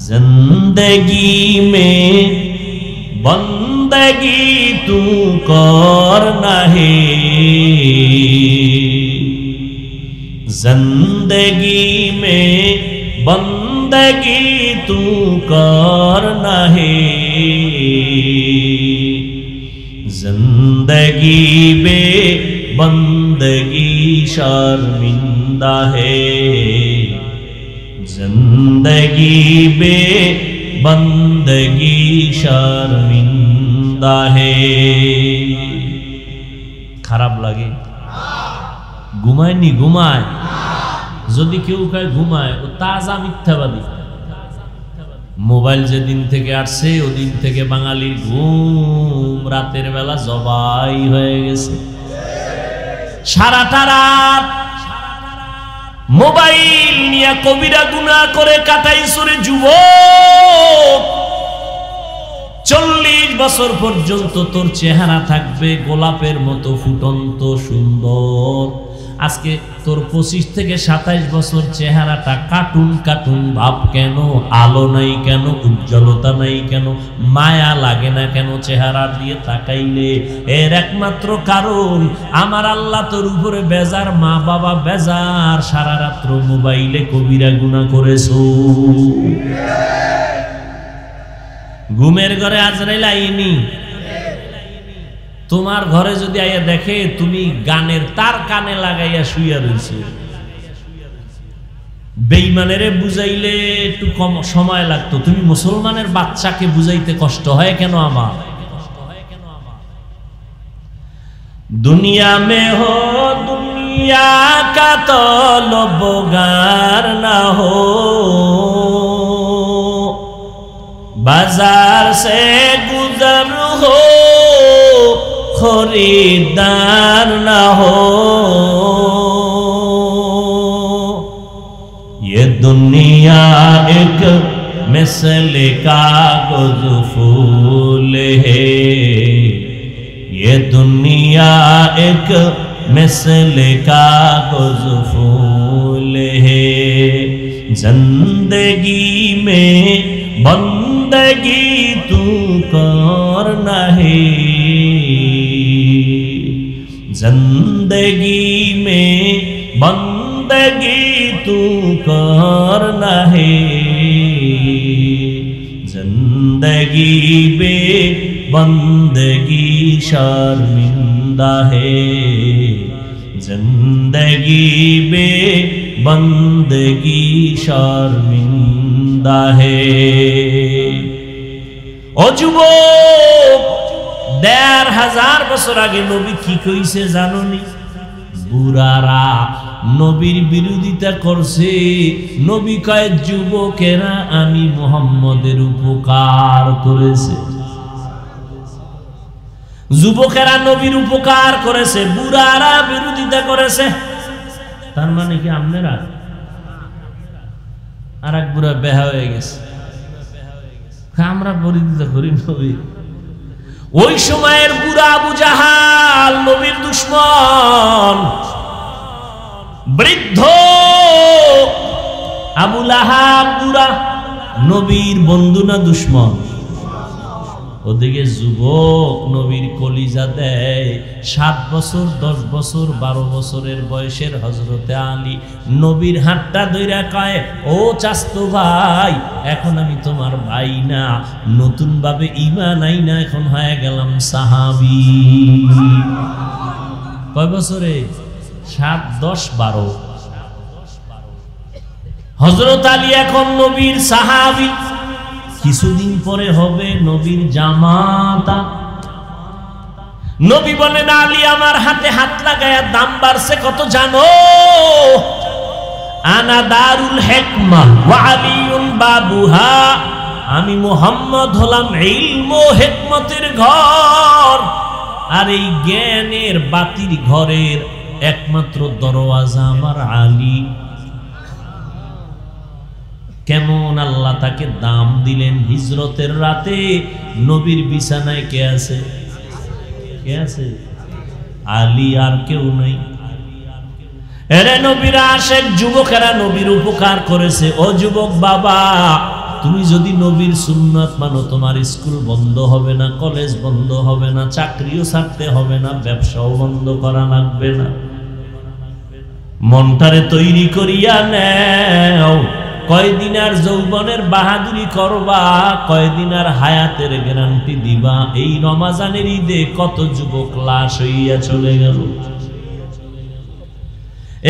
जिंदगी में बंदगी तू करना है, जिंदगी में बंदगी तू करना है, जिंदगी में बंदगी शर्मिंदा है, जिंदगी बे बंदगी शर्मिंदा है। খারাপ লাগে? ঘুমায়নি? ঘুমায়। যদি কেউ কয় ঘুমায়, ও তাজা মিথ্যাবাদী। মোবাইল যেদিন থেকে আসছে ওদিন থেকে বাঙালির ঘুম রাতের বেলা জবাই হয়ে গেছে। সারাটা রাত মোবাইল নিয়ে কবিরা গুনাহ করে কাটাইছো রে যুবক। 40 বছর পর্যন্ত তোর চেহারা থাকবে গোলাপের মতো ফুটন্ত সুন্দর। আজকে তোর 25 থেকে 27 বছর চেহারাটা কার্টুন কার্টুন ভাব কেন? আলো নাই কেন? উজ্জ্বলতা নাই কেন? মায়া লাগে না কেন চেহারা দিয়ে তাকাইলে? এর একমাত্র কারণ আমার আল্লাহ তোর উপরে বেজার, মা বাবা বেজার, সারা রাত্র মোবাইলে কবিরা গুনাহ করেছো। ঘুমের ঘরে আজরাইল আইনি, তোমার ঘরে যদি আইয়া দেখে তুমি গানের তার কানে লাগাইয়া শুইয়া রইছো। বেঈমানেরে বুঝাইলে একটু কম সময় লাগতো, তুমি মুসলমানের বাচ্চাকে বুঝাইতে কষ্ট হয় কেন? আমার দুনিয়া মে হো দুনিয়া কা তলবগার না হো, बाजार से गुजर हो खरीदार ना हो, ये दुनिया एक मिसल कागज फूल है, ये दुनिया एक मिसल कागज फूल है, जिंदगी में बंदगी तू करना है, जिंदगी में बंदगी तू करना है, जिंदगी बे बंदगी शर्मिंदा है, जिंदगी बे बंदगी शर्मिंदा है। ও যুবক, ১৫০০ বছর আগে নবী কি কইছে জানোনি? বুড়ারা নবীর বিরোধিতা করছে। নবী কয়, যুবকেরা আমি মুহাম্মদের উপকার করেছে। যুবকেরা নবীর উপকার করেছে, বুড়ারা বিরোধিতা করেছে। তার মানে কি আপনারা আর এক বুড়া বেহা হয়ে গেছে, আমরা বিরোধিতা করি নবী। ওই সময়ের বুড়া আবু জাহাল নবীর দুশমন, বৃদ্ধ আবু লাহাব বুড়া নবীর বন্ধু না দুশমন? ওদিকে যুবক নবীর কলিজা দেয়। 7 বছর 10 বছর 12 বছরের বয়সের হযরতে আলী নবীর হাতটা ধইরা কয়, ও চাচতো ভাই, এখন আমি তোমার ভাই না, নতুন ভাবে ঈমান আইনা এখন হয়ে গেলাম সাহাবী। কয় বছরে? 7, 10, 12। হযরত আলী এখন নবীর সাহাবী। কিছুদিন পরে হবে নবীর জামাতা। নবী বলেন, আলী আমার হাতে হাত লাগায়া দাম বাড়ছে কত জানো? আনা দারুল হিকমা ওয়া আলিউন বাবুহা। আমি মুহাম্মদ হলাম ইলম ও হিকমতের ঘর, আর এই জ্ঞানের বাতির ঘরের একমাত্র দরওয়াজা আমার আলী। কেমন আল্লাহ তাকে দাম দিলেন। হিজরতের রাতে নবীর বিছানায় কে আছে? কে আছে? আলী, আর কেউ নাই। এরে নবীর আশিক যুবকেরা নবীর উপকার করেছে। ও যুবক বাবা, তুমি যদি নবীর সুন্নাত মানো, তোমার স্কুল বন্ধ হবে না, কলেজ বন্ধ হবে না, চাকরিও ছাড়তে হবে না, ব্যবসাও বন্ধ করা লাগবে না। মনটারে তৈরি করিয়া নেও। কয়দিন আর যৌবনের বাহাদুরি করবা, কয়দিন আর হায়াতের গ্যারান্টি দিবা। এই রমাজানের ঈদে কত যুবক লাশ হইয়া চলে গেল।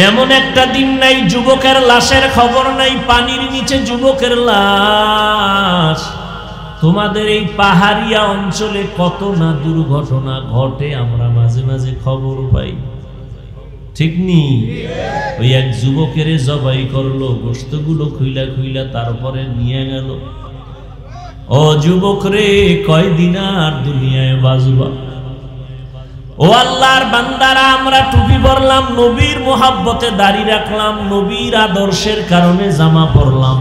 এমন একটা দিন নাই যুবকের লাশের খবর নাই, পানির নিচে যুবকের লাশ। তোমাদের এই পাহাড়িয়া অঞ্চলে কত না দুর্ঘটনা ঘটে, আমরা মাঝে মাঝে খবর পাই, ঠিক নি? ওই এক যুবকের জবাই করলো, গোশতগুলো খুইলা খুইলা তারপরে নিয়ে গেল। ও যুবক রে, কয়দিন আর দুনিয়ায় বাজবা? ও আল্লাহর বান্দারা, আমরা টুপি পরলাম, নবীর মোহাব্বতে দাড়ি রাখলাম, নবীর আদর্শের কারণে জামা পরলাম,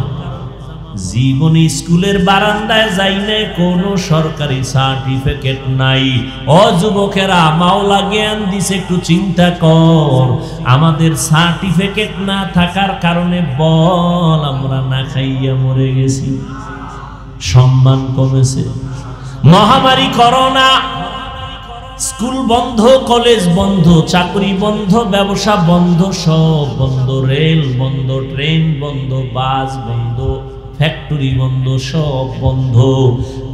জীবনে স্কুলের বারান্দায় যাই নাই, কোনো সরকারি সার্টিফিকেট নাই। ও যুবকেরা, মাওলা জ্ঞান দিছে, একটু চিন্তা কর। আমাদের সার্টিফিকেট না থাকার কারণে বল আমরা না খাইয়া মরে গেছি, সম্মান কমেছে। মহামারী করোনা, স্কুল বন্ধ, কলেজ বন্ধ, চাকরি বন্ধ, ব্যবসা বন্ধ, সব বন্ধ। রেল বন্ধ, ট্রেন বন্ধ, বাস বন্ধ, ফ্যাক্টরি বন্ধ, সব বন্ধ।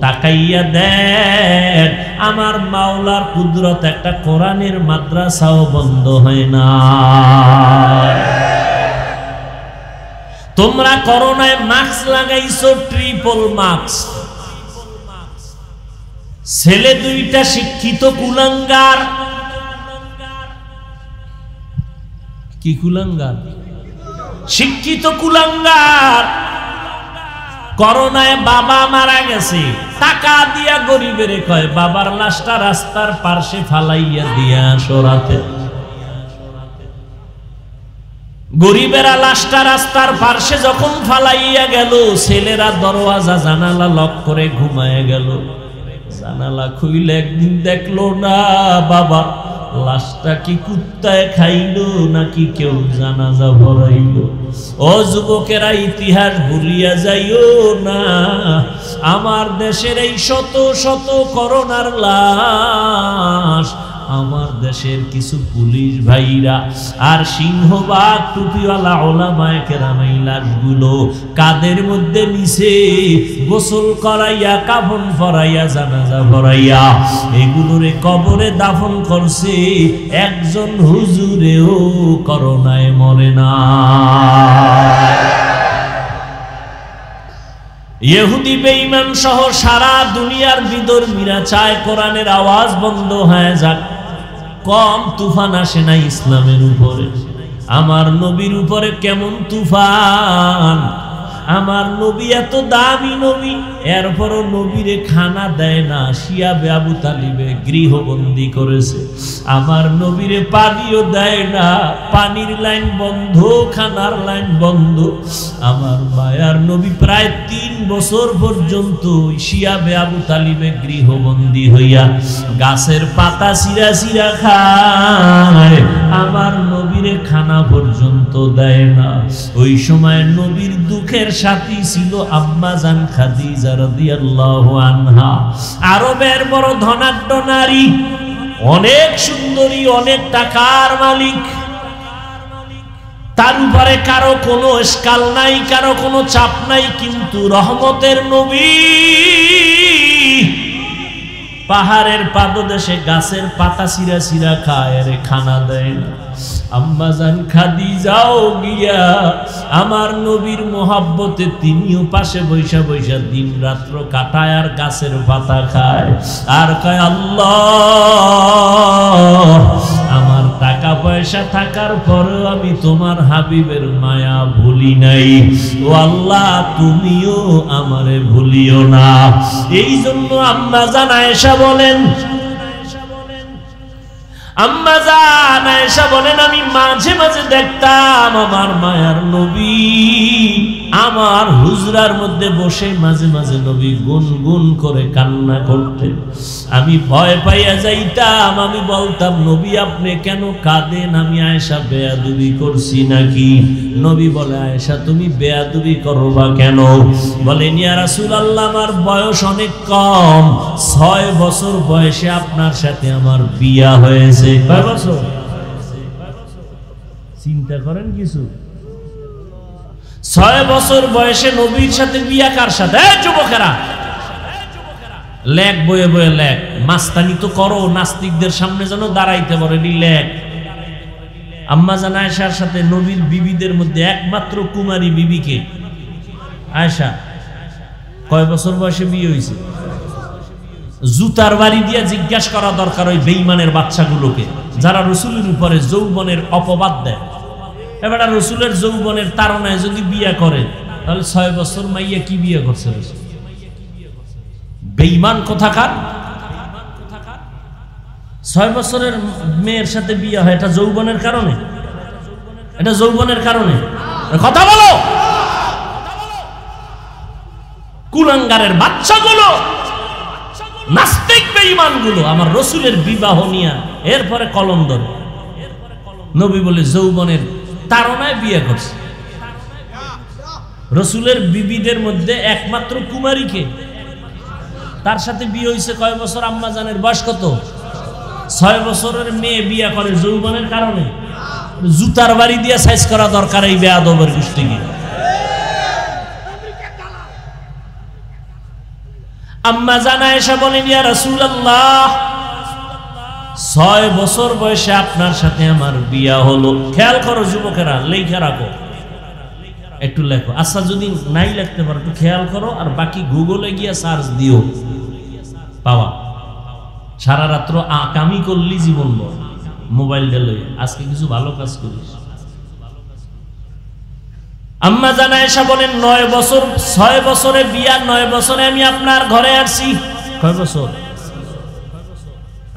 তাকাইয়া দেখ, আমার মাওলার কুদরত, একটা কোরআনের মাদ্রাসাও বন্ধ হয় না। তোমরা করোনায় মাস্ক লাগাইছো, ট্রিপল মাস্ক। ছেলে দুইটা শিক্ষিত কুলাঙ্গার। কি কুলাঙ্গার? শিক্ষিত কুলাঙ্গার। করোনায় বাবা মারা গেছে, টাকা দিয়া গরিবের কয়, বাবার লাশটা রাস্তার পাশে ফালাইয়া দিয়া সরাতে। গরিবেরা লাশটা রাস্তার পাশে যখন ফালাইয়া গেল, ছেলেরা দরওয়াজা জানালা লক করে ঘুমায় গেল। জানালা খুইলে একদিন দেখলো না, বাবা লাশটা কি কুত্তায় খাইলো নাকি কেউ জানাজা ভরাইলো। ও যুবকেরা, ইতিহাস ভুলিয়া যাইও না। আমার দেশের এই শত শত করোনার লাশ আমার দেশের কিছু পুলিশ ভাইরা আর সিংহবাগ টুপিওয়ালা ওলামায়ে কেরাম এই লাশগুলো কাদের মধ্যে নিছে গোসল করাইয়া কাফন পরাইয়া জানাজা পরাইয়া এগুলোরে কবরে দাফন করছে একজন হুজুরেও করোনায় মরে না। ইহুদি বেঈমান সহ সারা দুনিয়ার বিধর্মীরা চায় কোরআনের আওয়াজ বন্ধ হয়ে যাক, কম তুফান আসে না ইসলামের উপরে। আমার নবীর উপরে কেমন তুফান! আমার নবী এত দামি নবী, এরপরও নবীরে খানা দেয় না, শিয়া আবু তালিবে গৃহবন্দী করেছে। আমার নবীরে পানিও দেয় না, পানির লাইন বন্ধ, খানার লাইন বন্ধ। আমার মায়ার নবী প্রায় 3 বছর পর্যন্ত শিয়া আবু তালিবে গৃহবন্দী হইয়া গাছের পাতা চিরা চিরা খায়, আমার নবীরে খানা পর্যন্ত দেয় না। ওই সময় নবীর দুঃখের সাথী ছিল আম্মা জান খাদিজা রাদিয়াল্লাহু আনহা, আরবের বড় ধনাঢ্য নারী, অনেক সুন্দরী, অনেক টাকার মালিক। তার উপরে কারো কোনো স্কাল নাই, কারো কোনো চাপ নাই, কিন্তু রহমতের নবী পাহাড়ের পাদদেশে গাছের পাতা চিরা চিরা খায়, আরে খানা দেয় না। আম্মা জান খাদিজাও গিয়া আমার নবীর মোহাব্বতে তিনিও পাশে বৈশা বৈশা দিন রাত্র কাটায় আর গাছের পাতা খায় আর কয়, আল্লাহ, আমার টাকা পয়সা থাকার পরেও আমি তোমার হাবিবের মায়া ভুলি নাই, ও আল্লাহ তুমিও আমারে ভুলিও না। এই জন্য আম্মা জান আয়েশা বলেন, আম্মা জান আয়েশা বলেন, আমি মাঝে মাঝে দেখতাম আমার মায়ার নবী আমার হুজরার মধ্যে বসে মাঝে মাঝে নবী গুনগুন করে কান্না করতেন। আমি ভয় পাইয়া যাইতাম, আমি বলতাম, নবী আপনি কেন কাঁদেন? আমি আয়েশা বেয়াদবি করছি নাকি? নবী বলে, আয়েশা তুমি বেয়াদবি করবা কেন? বলেন, ইয়া রাসূলুল্লাহ, আমার বয়স অনেক কম, 6 বছর বয়সে আপনার সাথে আমার বিয়া হয়েছে। কয় বছর? চিন্তা করেন কিছু। 6 বছর বয়সে নবীর সাথে বিয়া। কার সাথে? যুবকেরা লেখ বয়ে বয়ে লেখ, মাস্তানি তো করো, নাস্তিকদের সামনে যেন দাঁড়াইতে পারেনি, লেখ। আম্মা জান আয়েশার সাথে নবীর বিবিদের মধ্যে একমাত্র কুমারী বিবিকে আয়েশা। কয় বছর বয়সে বিয়ে হয়েছে? জুতার বাড়ি দিয়ে জিজ্ঞাসা করা দরকার ওই বেঈমানের বাচ্চাগুলোকে, যারা রসুলের উপরে যৌবনের অপবাদ দেয়। এবার রসুলের যৌবনের তাড়নায় যদি বিয়ে করে, তাহলে 6 বছর মাইয়া কি বিয়ে করছে? বেঈমান কোথাকার। 6 বছরের মেয়ের সাথে বিয়ে হয়, এটা যৌবনের কারণে? এটা যৌবনের কারণে? কথা বলো। কুলাঙ্গারের বাচ্চাগুলো, নাস্তিক বেঈমানগুলো আমার রসুলের বিবাহ নিয়ে এরপরে কলম ধরে। নবী বলে যৌবনের তাড়নায় বিয়ে করছে। রসুলের বিবিদের মধ্যে একমাত্র কুমারীকে, তার সাথে বিয়ে হয়েছে কয় বছর? আম্মা জানের বয়স কত? 6 বছরের মেয়ে বিয়ে করে যৌবনের কারণে? জুতার বাড়ি দিয়ে সাইজ করা দরকার এই বেয়াদবের গোষ্ঠীকে। আম্মা জান আয়েশা বলেন, ইয়া রাসূলুল্লাহ, 6 বছর বয়সে আপনার সাথে আমার বিয়া হলো। খেয়াল করো যুবকেরা, লেখা রাখো, একটু লেখো। আচ্ছা যদি নাই লিখতে পারো একটু খেয়াল করো, আর বাকি গুগলে গিয়া সার্চ দিও, পাওয়া। সারা রাত্র আকামি করলি জীবন বল, মোবাইল দিলে আজকে কিছু ভালো কাজ করিস। আম্মা জান আয়েশা বলেন, 9 বছর, 6 বছরে বিয়া, 9 বছরে আমি আপনার ঘরে আসছি। কয় বছর?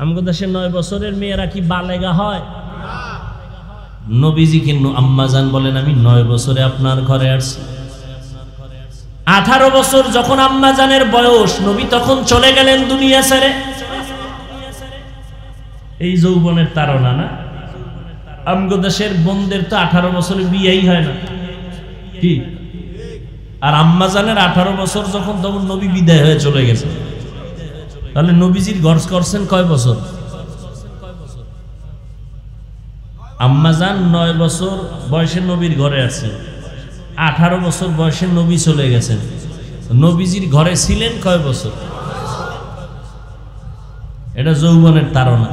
আমাদের দেশে 9 বছরের মেয়েরা কি বালেগা হয়? নবীজি কিন্তু আম্মা জান বলেন, আমি 9 বছরে আপনার ঘরে আসছি। 18 বছর যখন আম্মা জানের বয়স, নবী তখন চলে গেলেন দুনিয়া ছেড়ে। এই যৌবনের তাড়না না? আমগো দেশের বোনদের তো 18 বছরে বিয়েই হয় না, কি? আর আম্মা জানের 18 বছর যখন, তখন নবী বিদায় হয়ে চলে গেছে। তাহলে নবীজির গর্জ করছেন কয় বছর? আম্মাজান 9 বছর বয়সে নবীর ঘরে আছেন, 18 বছর বয়সে নবী চলে গেছেন। নবীজির ঘরে ছিলেন কয় বছর? এটা যৌবনের তাড়না।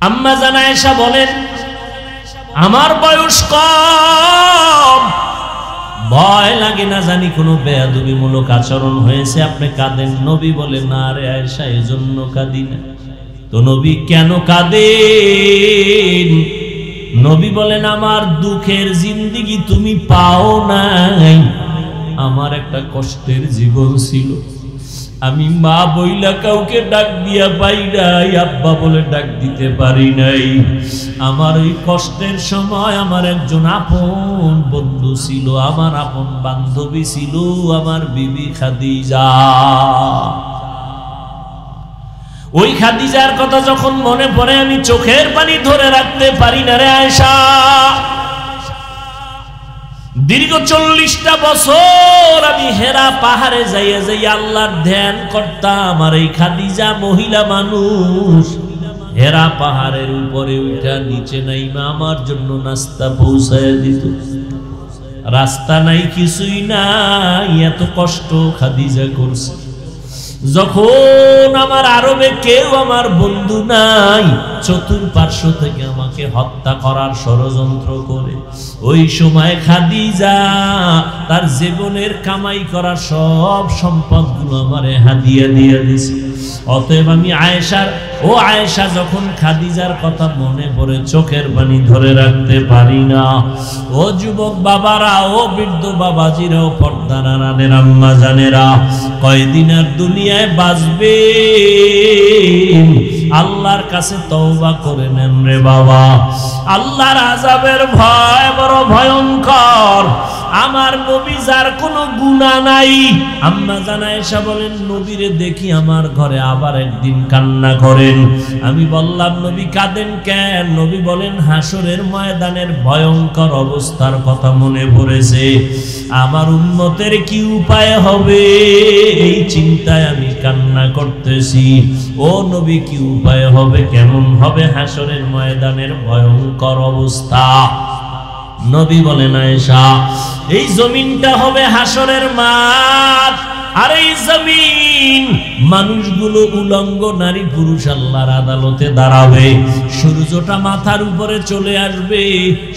আম্মাজান আয়েশা বলেন, আমার বয়স কম, ভয় লাগে না জানি কোনো বেয়াদবিমূলক আচরণ হয়েছে, আপনি কাঁদেন। নবী বলে, না রে আয়েশা, এজন্য কাঁদি না। তো নবী কেন কাঁদেন? নবী বলেন, আমার দুঃখের জিন্দেগি তুমি পাও নাই। আমার একটা কষ্টের জীবন ছিল, আমি মা বইলা কাউকে ডাক দিয়া পাই নাই, আব্বা বলে ডাক দিতে পারি নাই। আমার ওই কষ্টের সময় আমার একজন আপন বন্ধু ছিল, আমার আপন বান্ধবী ছিল, আমার বিবি খাদিজা। ওই খাদিজার কথা যখন মনে পড়ে আমি চোখের পানি ধরে রাখতে পারি না রে আয়েশা। দীর্ঘ 40টা বছর আমি হেরা পাহাড়ে যাইয়া যাইয়া আল্লাহর ধ্যান করতাম, আর এই খাদিজা মহিলা মানুষ হেরা পাহাড়ের উপরে উঠা নিচে নাইমা আমার জন্য নাস্তা পৌঁছায় দিত। রাস্তা নাই, কিছুই নাই, এত কষ্ট খাদিজা করছে। যখন আমার আরবে কেউ আমার বন্ধু নাই, চতুর্পার্শ্ব থেকে আমাকে হত্যা করার ষড়যন্ত্র করে, ওই সময় খাদিজা তার জীবনের কামাই করা সব সম্পদগুলো আমারে হাদিয়া দিয়ে দিছে। অতএব আমি আয়েশার, ও আয়েশা, যখন খাদিজার কথা মনে পড়ে চোখের পানি ধরে রাখতে পারি না। ও যুবক বাবারা, ও বৃদ্ধ বাবাজিরা, ও পর্দার আড়ালের আম্মা জানেরা, কয়দিন আর দুনিয়ায় বাঁচবে? আল্লাহর কাছে তওবা করে নেন রে বাবা। আল্লাহর আযাবের ভয় বড় ভয়ঙ্কর। আমার নবী যার কোনো গুনাহ নাই, আম্মা জান আয়েশা বলেন, নবীরে দেখি আমার ঘরে আবার একদিন কান্না করেন। আমি বললাম, নবী কাঁদেন কেন? নবী বলেন, হাসরের ময়দানের ভয়ঙ্কর অবস্থার কথা মনে পড়েছে। আমার উম্মতের কি উপায় হবে, এই চিন্তায় আমি কান্না করতেছি। ও নবী, কি উপায় হবে, কেমন হবে হাসরের ময়দানের ভয়ঙ্কর অবস্থা? নবী বলেন, আয়েশা, এই জমিনটা হবে হাসরের মাঠ, আর এই জমিন মানুষগুলো উলঙ্গ নারী পুরুষ আল্লাহর আদালতে দাঁড়াবে। সূর্যটা মাথার উপরে চলে আসবে,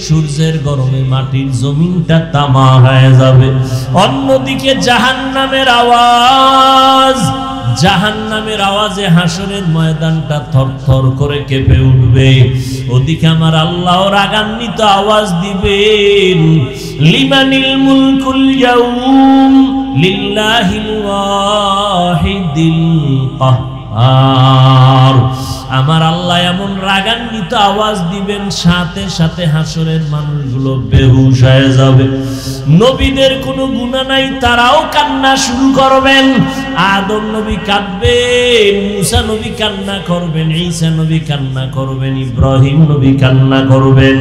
সূর্যের গরমে মাটির জমিনটা তামা হয়ে যাবে। অন্যদিকে জাহান্নামের আওয়াজ, জাহান্নামের আওয়াজে হাসরের ময়দানটা থরথর করে কেঁপে উঠবে। ওদিকে আমার আল্লাহ রাগান্বিত আওয়াজ দিবেন, লিমানিল মুলকুল ইয়াউম লিল্লাহিল ওয়াহিদিল কাহ্হার। আমার আল্লাহ এমন রাগান্বিত আওয়াজ দিবেন, সাথে সাথে হাসরের মানুষগুলো বেহুশ হয়ে যাবে। নবীদের কোনো গুনাহ নাই, তারাও কান্না শুরু করবেন। আদম নবী কাঁদবেন, মুসা নবী কান্না করবেন, ঈসা নবী কান্না করবেন, ইব্রাহিম নবী কান্না করবেন।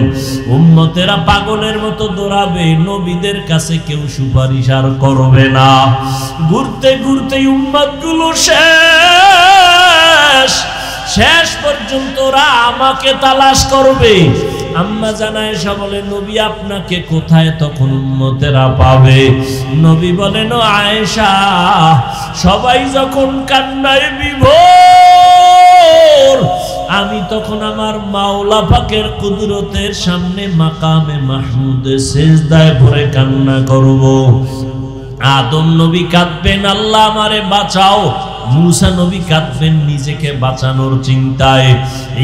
উম্মতেরা পাগলের মতো দৌড়াবে, নবীদের কাছে কেউ সুপারিশ আর করবে না। ঘুরতে ঘুরতে উম্মতগুলো শেষ পর্যন্ত ওরা আমাকে তালাশ করবে। আম্মা জান আয়েশা বলে, নবী আপনাকে কোথায় তখন উম্মতেরা পাবে? নবী বলেন, ও আয়েশা, সবাই যখন কান্নায় বিভোর, আমি তখন আমার মাওলা পাকের কুদরতের সামনে মাকামে মাহমুদে সিজদায় পড়ে কান্না করব। আদম নবী কাঁদবেন, আল্লাহ আমারে বাঁচাও। মুসা নবী কাঁদবেন নিজেকে বাঁচানোর চিন্তায়,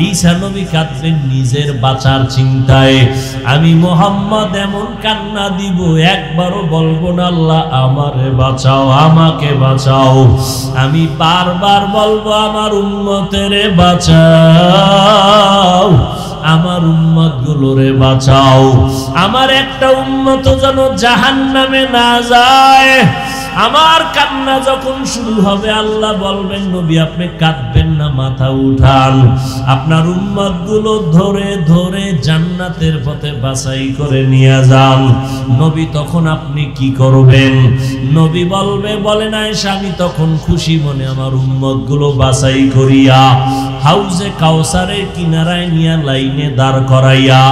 ঈসা নবী কাঁদবেন নিজের বাঁচার চিন্তায়। আমি মুহাম্মদ এমন কান্না দিব, একবারও বলবো না আল্লাহ আমারে বাঁচাও, আমাকে বাঁচাও। আমি বারবার বলবো, আমার উম্মতেরে বাঁচাও, আমার উম্মত গুলোরে বাঁচাও। আমার একটা উম্মত যেন জাহান্নামে না যায়। আমার কান্না যখন শুরু হবে আল্লাহ বলবেন নবী আপনি কাঁদবেন না, মাথা উঠান, আপনার উম্মতগুলো ধরে ধরে জান্নাতের পথে বাছাই করে নিয়ে যান। নবী তখন আপনি কি করবেন? নবী বলেন আয়েশা আমি তখন খুশি মনে আমার উম্মতগুলো বাছাই করিয়া হাউজে কাউসারের কিনারায় নিয়ে লাইনে দাঁড় করাইয়া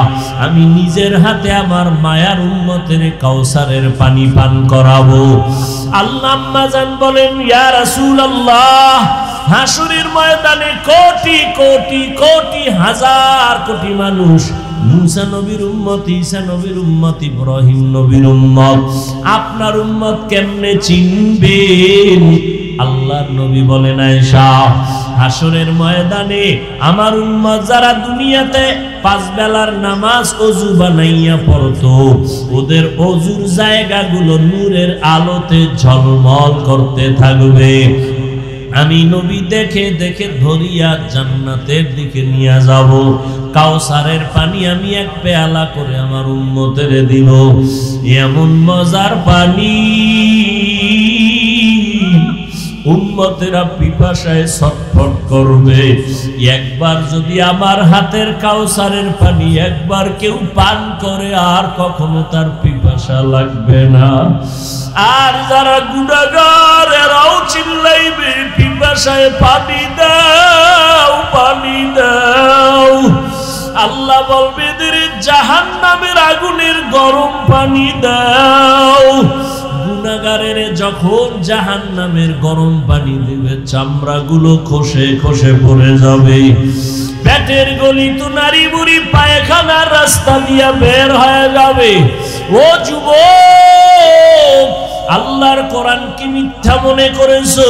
আমি নিজের হাতে আমার মায়ার উম্মতের কাউসারের পানি পান করাবো। আল্লাহ আম্মা জান বলেন ইয়া রাসূলুল্লাহ, হাসরের ময়দানে কোটি কোটি কোটি হাজার কোটি মানুষ, মুসা নবীর উম্মত, ঈসা নবীর উম্মত, ইব্রাহিম নবীর উম্মত, আপনার উম্মত কেমনে চিনবেন? আল্লাহর নবী বলেন আয়েশা হাসরের ময়দানে আমার উম্মত যারা দুনিয়াতে 5 বেলার নামাজ ওযু বানাইয়া পড়তো ওদের ওযুর জায়গাগুলো নূরের আলোতে ঝলমল করতে থাকবে। আমি নবী দেখে দেখে ধরিয়া জান্নাতের দিকে নিয়ে যাব। কাউসারের পানি আমি এক পেয়ালা করে আমার উম্মতের দিব। এমন মজার পানি উম্মতেরা পিপাসায় ছটফট করবে। একবার যদি আমার হাতের কাউসারের পানি একবার কেউ পান করে আর কখনো তার পিপাসা লাগবে না। আর যারা গুনাহগার এরাও চিল্লাইবে পিপাসায় পানি দাও, পানি দাও। আল্লাহ বলবে এদের জাহান্নামের আগুনের গরম পানি দাও। গুনাহগারের যখন জাহান্নামের গরম পানি দিবে চামড়াগুলো খসে খসে পড়ে যাবে, পেটের গলি তো নারী বুড়ি পায়খানার রাস্তা দিয়া বের হয়ে যাবে। ও যুবক, আল্লাহর কোরআন কি মিথ্যা মনে করেছো?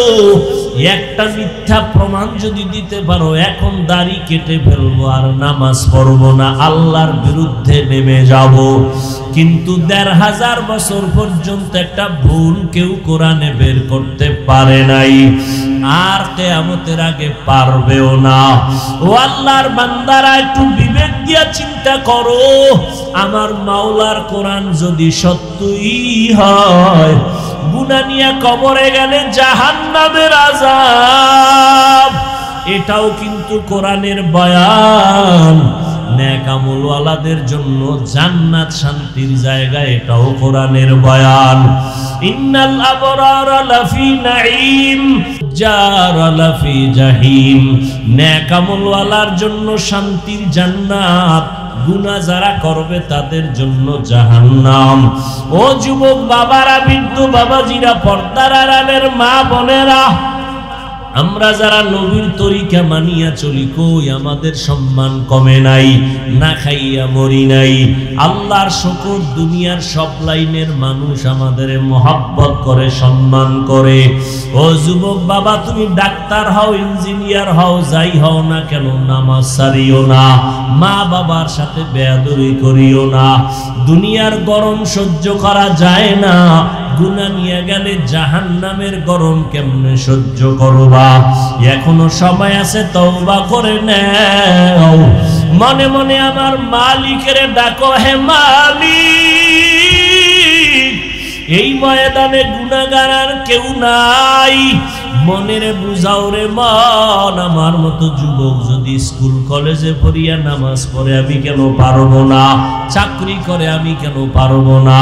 একটা মিথ্যা প্রমাণ যদি দিতে পারো এখন দাড়ি কেটে ফেলবো আর নামাজ পড়বো না, আল্লাহর বিরুদ্ধে নেমে যাব। কিন্তু ১৫০০ বছর পর্যন্ত একটা ভুল কেউ কোরআনে বের করতে পারে নাই, আর কিয়ামতের আগে পারবেও না। ও আল্লাহর বান্দারা একটু বিবেক দিয়া চিন্তা করো, আমার মাওলার কোরআন যদি সত্যই হয় গুনাহ নিয়ে কবরে গেলে জাহান্নামের আযাব, এটাও কিন্তু কোরআনের বয়ান। নেক আমলওয়ালাদের জন্য জান্নাত শান্তির জায়গা, এটাও কোরআনের বয়ান। ইন্নাল আবরারা লাফি নাঈম জারা লাফি জাহিম, নেক আমলওয়ালার জন্য শান্তির জান্নাত, গুনাহ যারা করবে তাদের জন্য জাহান্নাম। ও যুবক বাবারা, বৃদ্ধ বাবাজিরা, পর্দার আড়ালের মা বোনেরা, আমরা যারা নবীর তরিকা মানিয়া চলি কই আমাদের সম্মান কমে নাই, না খাইয়া মরি নাই। আল্লাহর শুকর, দুনিয়ার সব লাইনের মানুষ আমাদের মহব্বত করে, সম্মান করে। ও যুবক বাবা, তুমি ডাক্তার হও, ইঞ্জিনিয়ার হও, যাই হও না কেন নামাজ ছাড়িও না, মা বাবার সাথে বেয়াদবি করিও না। দুনিয়ার গরম সহ্য করা যায় না, গুনাহ নিয়ে গেলে জাহান্নামের গরম কেমনে সহ্য করবা? এখনো সময় আছে, তওবা করে নাও। মনে মনে আমার মালিকের ডাকো, হে মালিক, এই ময়দানে গুনাহগার আর কেউ নাই, মনের বুঝাও রে মন। আমার মতো যুবক যদি স্কুল কলেজে পড়িয়া নামাজ পড়ে আমি কেন পারবো না? চাকরি করে আমি কেন পারবো না?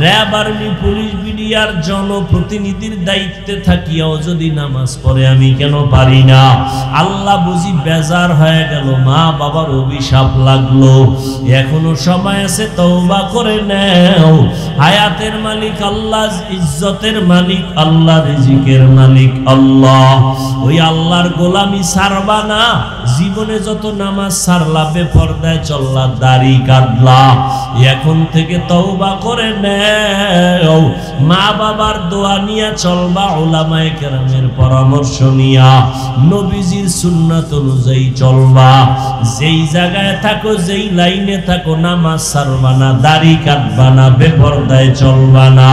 র্যাব, আর্মি, পুলিশ, বিডিআর জনপ্রতিনিধির দায়িত্বে থাকিয়াও যদি নামাজ পড়ে আমি কেন পারি না? আল্লাহ বুঝি বেজার হয়ে গেল, মা বাবার অভিশাপ লাগলো। এখনো সময় আছে, তওবা করে নাও। হায়াতের মালিক আল্লাহ, ইজ্জতের মালিক আল্লাহ, রিজিকের মালিক আল্লাহ। ওই আল্লাহর গোলামি ছাড়বা না। জীবনে যত নামাজ ছাড়লা, বেপরদায় চললা, দাড়ি কাটলা, এখন থেকে তওবা করে নাও। মা বাবার দোয়া নিয়া চলবা, উলামায়ে কেরামের পরামর্শ নিয়া, নবীজির সুন্নাত অনুযায়ী চলবা। যেই জায়গায় থাকো, যেই লাইনে থাকো, নামাজ ছাড়বা না, দাড়ি কাটবা না, বেপরদায় চলবা না।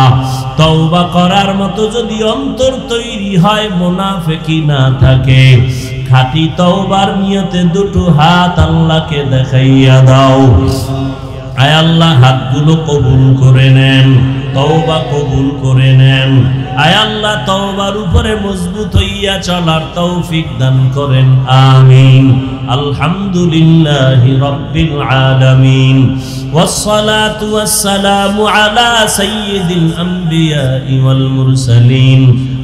তওবা করার মতো যদি অন্তর তৈরি হয়, মুনাফিকি না থাকে, খাঁটি তওবার নিয়তে দুটো হাত আল্লাহকে দেখাইয়া দাও। আয় আল্লাহ হাতগুলো কবুল করে নেন, তওবা কবুল করে নেন। আয় আল্লাহ তওবার উপরে মজবুত হইয়া চলার তৌফিক দান করেন, আমিন। আলহামদুলিল্লাহি রাব্বিল আলামিন, ওয়াসসালাতু ওয়াসসালামু আলা সাইয়্যিদিল আমবিয়াই ওয়াল মুরসালিন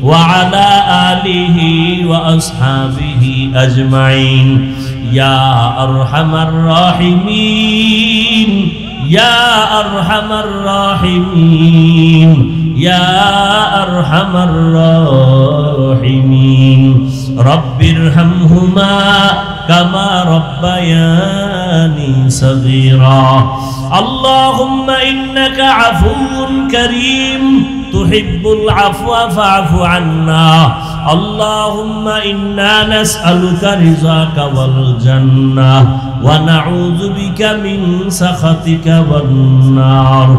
ওয়া আলা আলিহি ওয়া আসহাবিহি আজমাইন। ইয়া আরহামার রাহিমিন, ইয়া আরহামার রাহিমিন, ইয়া আরহামার রাহিমিন। রব্বিরহামহুমা কামা রব্বায়ানি সগীরা। আল্লাহুম্মা ইন্নাকা আফুউন কারীম তুহিব্বুল আফওয়া ফা'ফু আন্না। আল্লাহুম্মা ইন্না নাসআলুকা রিযাকা ওয়াল জান্নাহ ওয়া নাউযু বিকা মিন সাখাতিকা ওয়ান নার।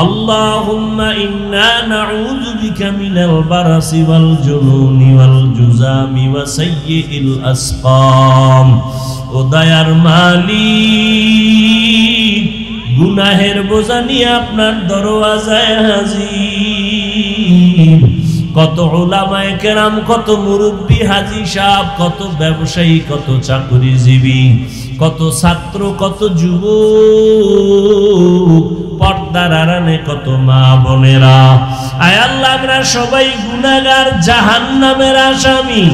আল্লাহুম্মা ইন্না নাউযু বিকা মিনাল বারাসি ওয়াল জুনুনি ওয়াল জুযামি ওয়া সাইয়্যিল আসকাম। ও দয়ার মালিক, গুনাহের বোঝা নিয়ে আপনার দরওয়াজায় হাজির। কত উলামায়ে কেরাম, কত মুরব্বী হাজী সাহেব, কত ব্যবসায়ী, কত চাকরিজীবী, কত ছাত্র, কত যুবক, পর্দার আড়ালে কত মা বোনেরা। আয় আল্লাহ আমরা সবাই গুনাহগার, জাহান্নামের আসামি।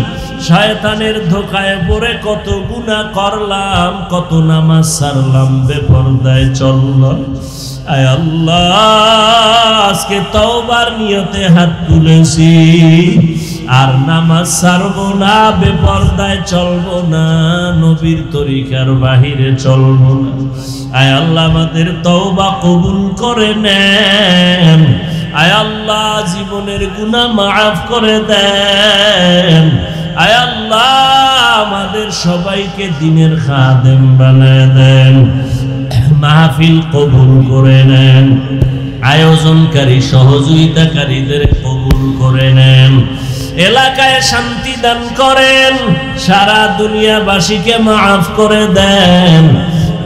শয়তানের ধোকায় পড়ে কত গুনাহ করলাম, কত নামাজ ছাড়লাম, বেপরদায় চললাম। আয় আল্লাহ আজকে তওবার নিয়তে হাত তুলেছি, আর নামাজ ছাড়বো না, বেপরদায় চলবো না, নবীর তরিকার বাহিরে চলবো না। আয় আল্লাহ আমাদের তওবা কবুল করে নেন। আয় আল্লাহ জীবনের গুনাহ মাফ করে দেন। আয় আল্লাহ আমাদের সবাইকে দ্বীনের খাদেম বানায় দেন। মাহফিল কবুল করে নেন, আয়োজনকারী সহযোগিতাকারীদের কবুল করে নেন। এলাকায় শান্তি দান করেন, সারা দুনিয়াবাসীকে মাফ করে দেন।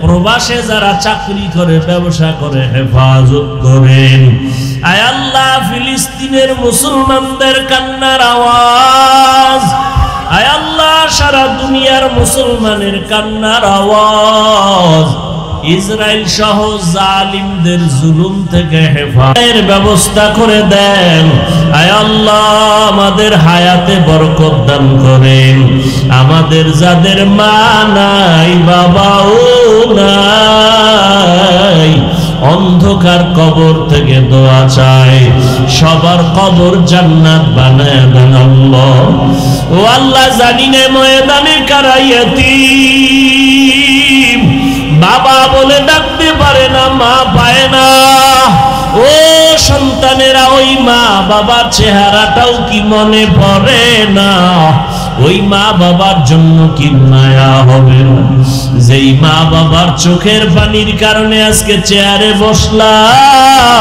প্রবাসে যারা চাকরি করে, ব্যবসা করে, হেফাজত করেন। আয় আল্লাহ ফিলিস্তিনের মুসলমানদের কান্নার আওয়াজ, আয় আল্লাহ সারা দুনিয়ার মুসলমানের কান্নার আওয়াজ, ইসরায়েল সহ জালিমদের জুলুম থেকে হেফাজতের ব্যবস্থা করে দেন। আয় আল্লাহ আমাদের হায়াতে বরকত দান করেন। আমাদের যাদের মা নাই, বাবাও নাই, অন্ধকার কবর থেকে দোয়া চাই, সবার কবর জান্নাত বানায় দেন আল্লাহ। ও আল্লাহ জানি না ময়দানে কারা ইয়াতীম, বাবা বলে ডাকতে পারে না, মা পায় না। ও সন্তানেরা ওই মা বাবার চেহারাটাও কি মনে পড়ে না? ওই মা বাবার জন্য কি মায়া হবে না? যেই মা বাবার চোখের পানির কারণে আজকে চেয়ারে বসলাম,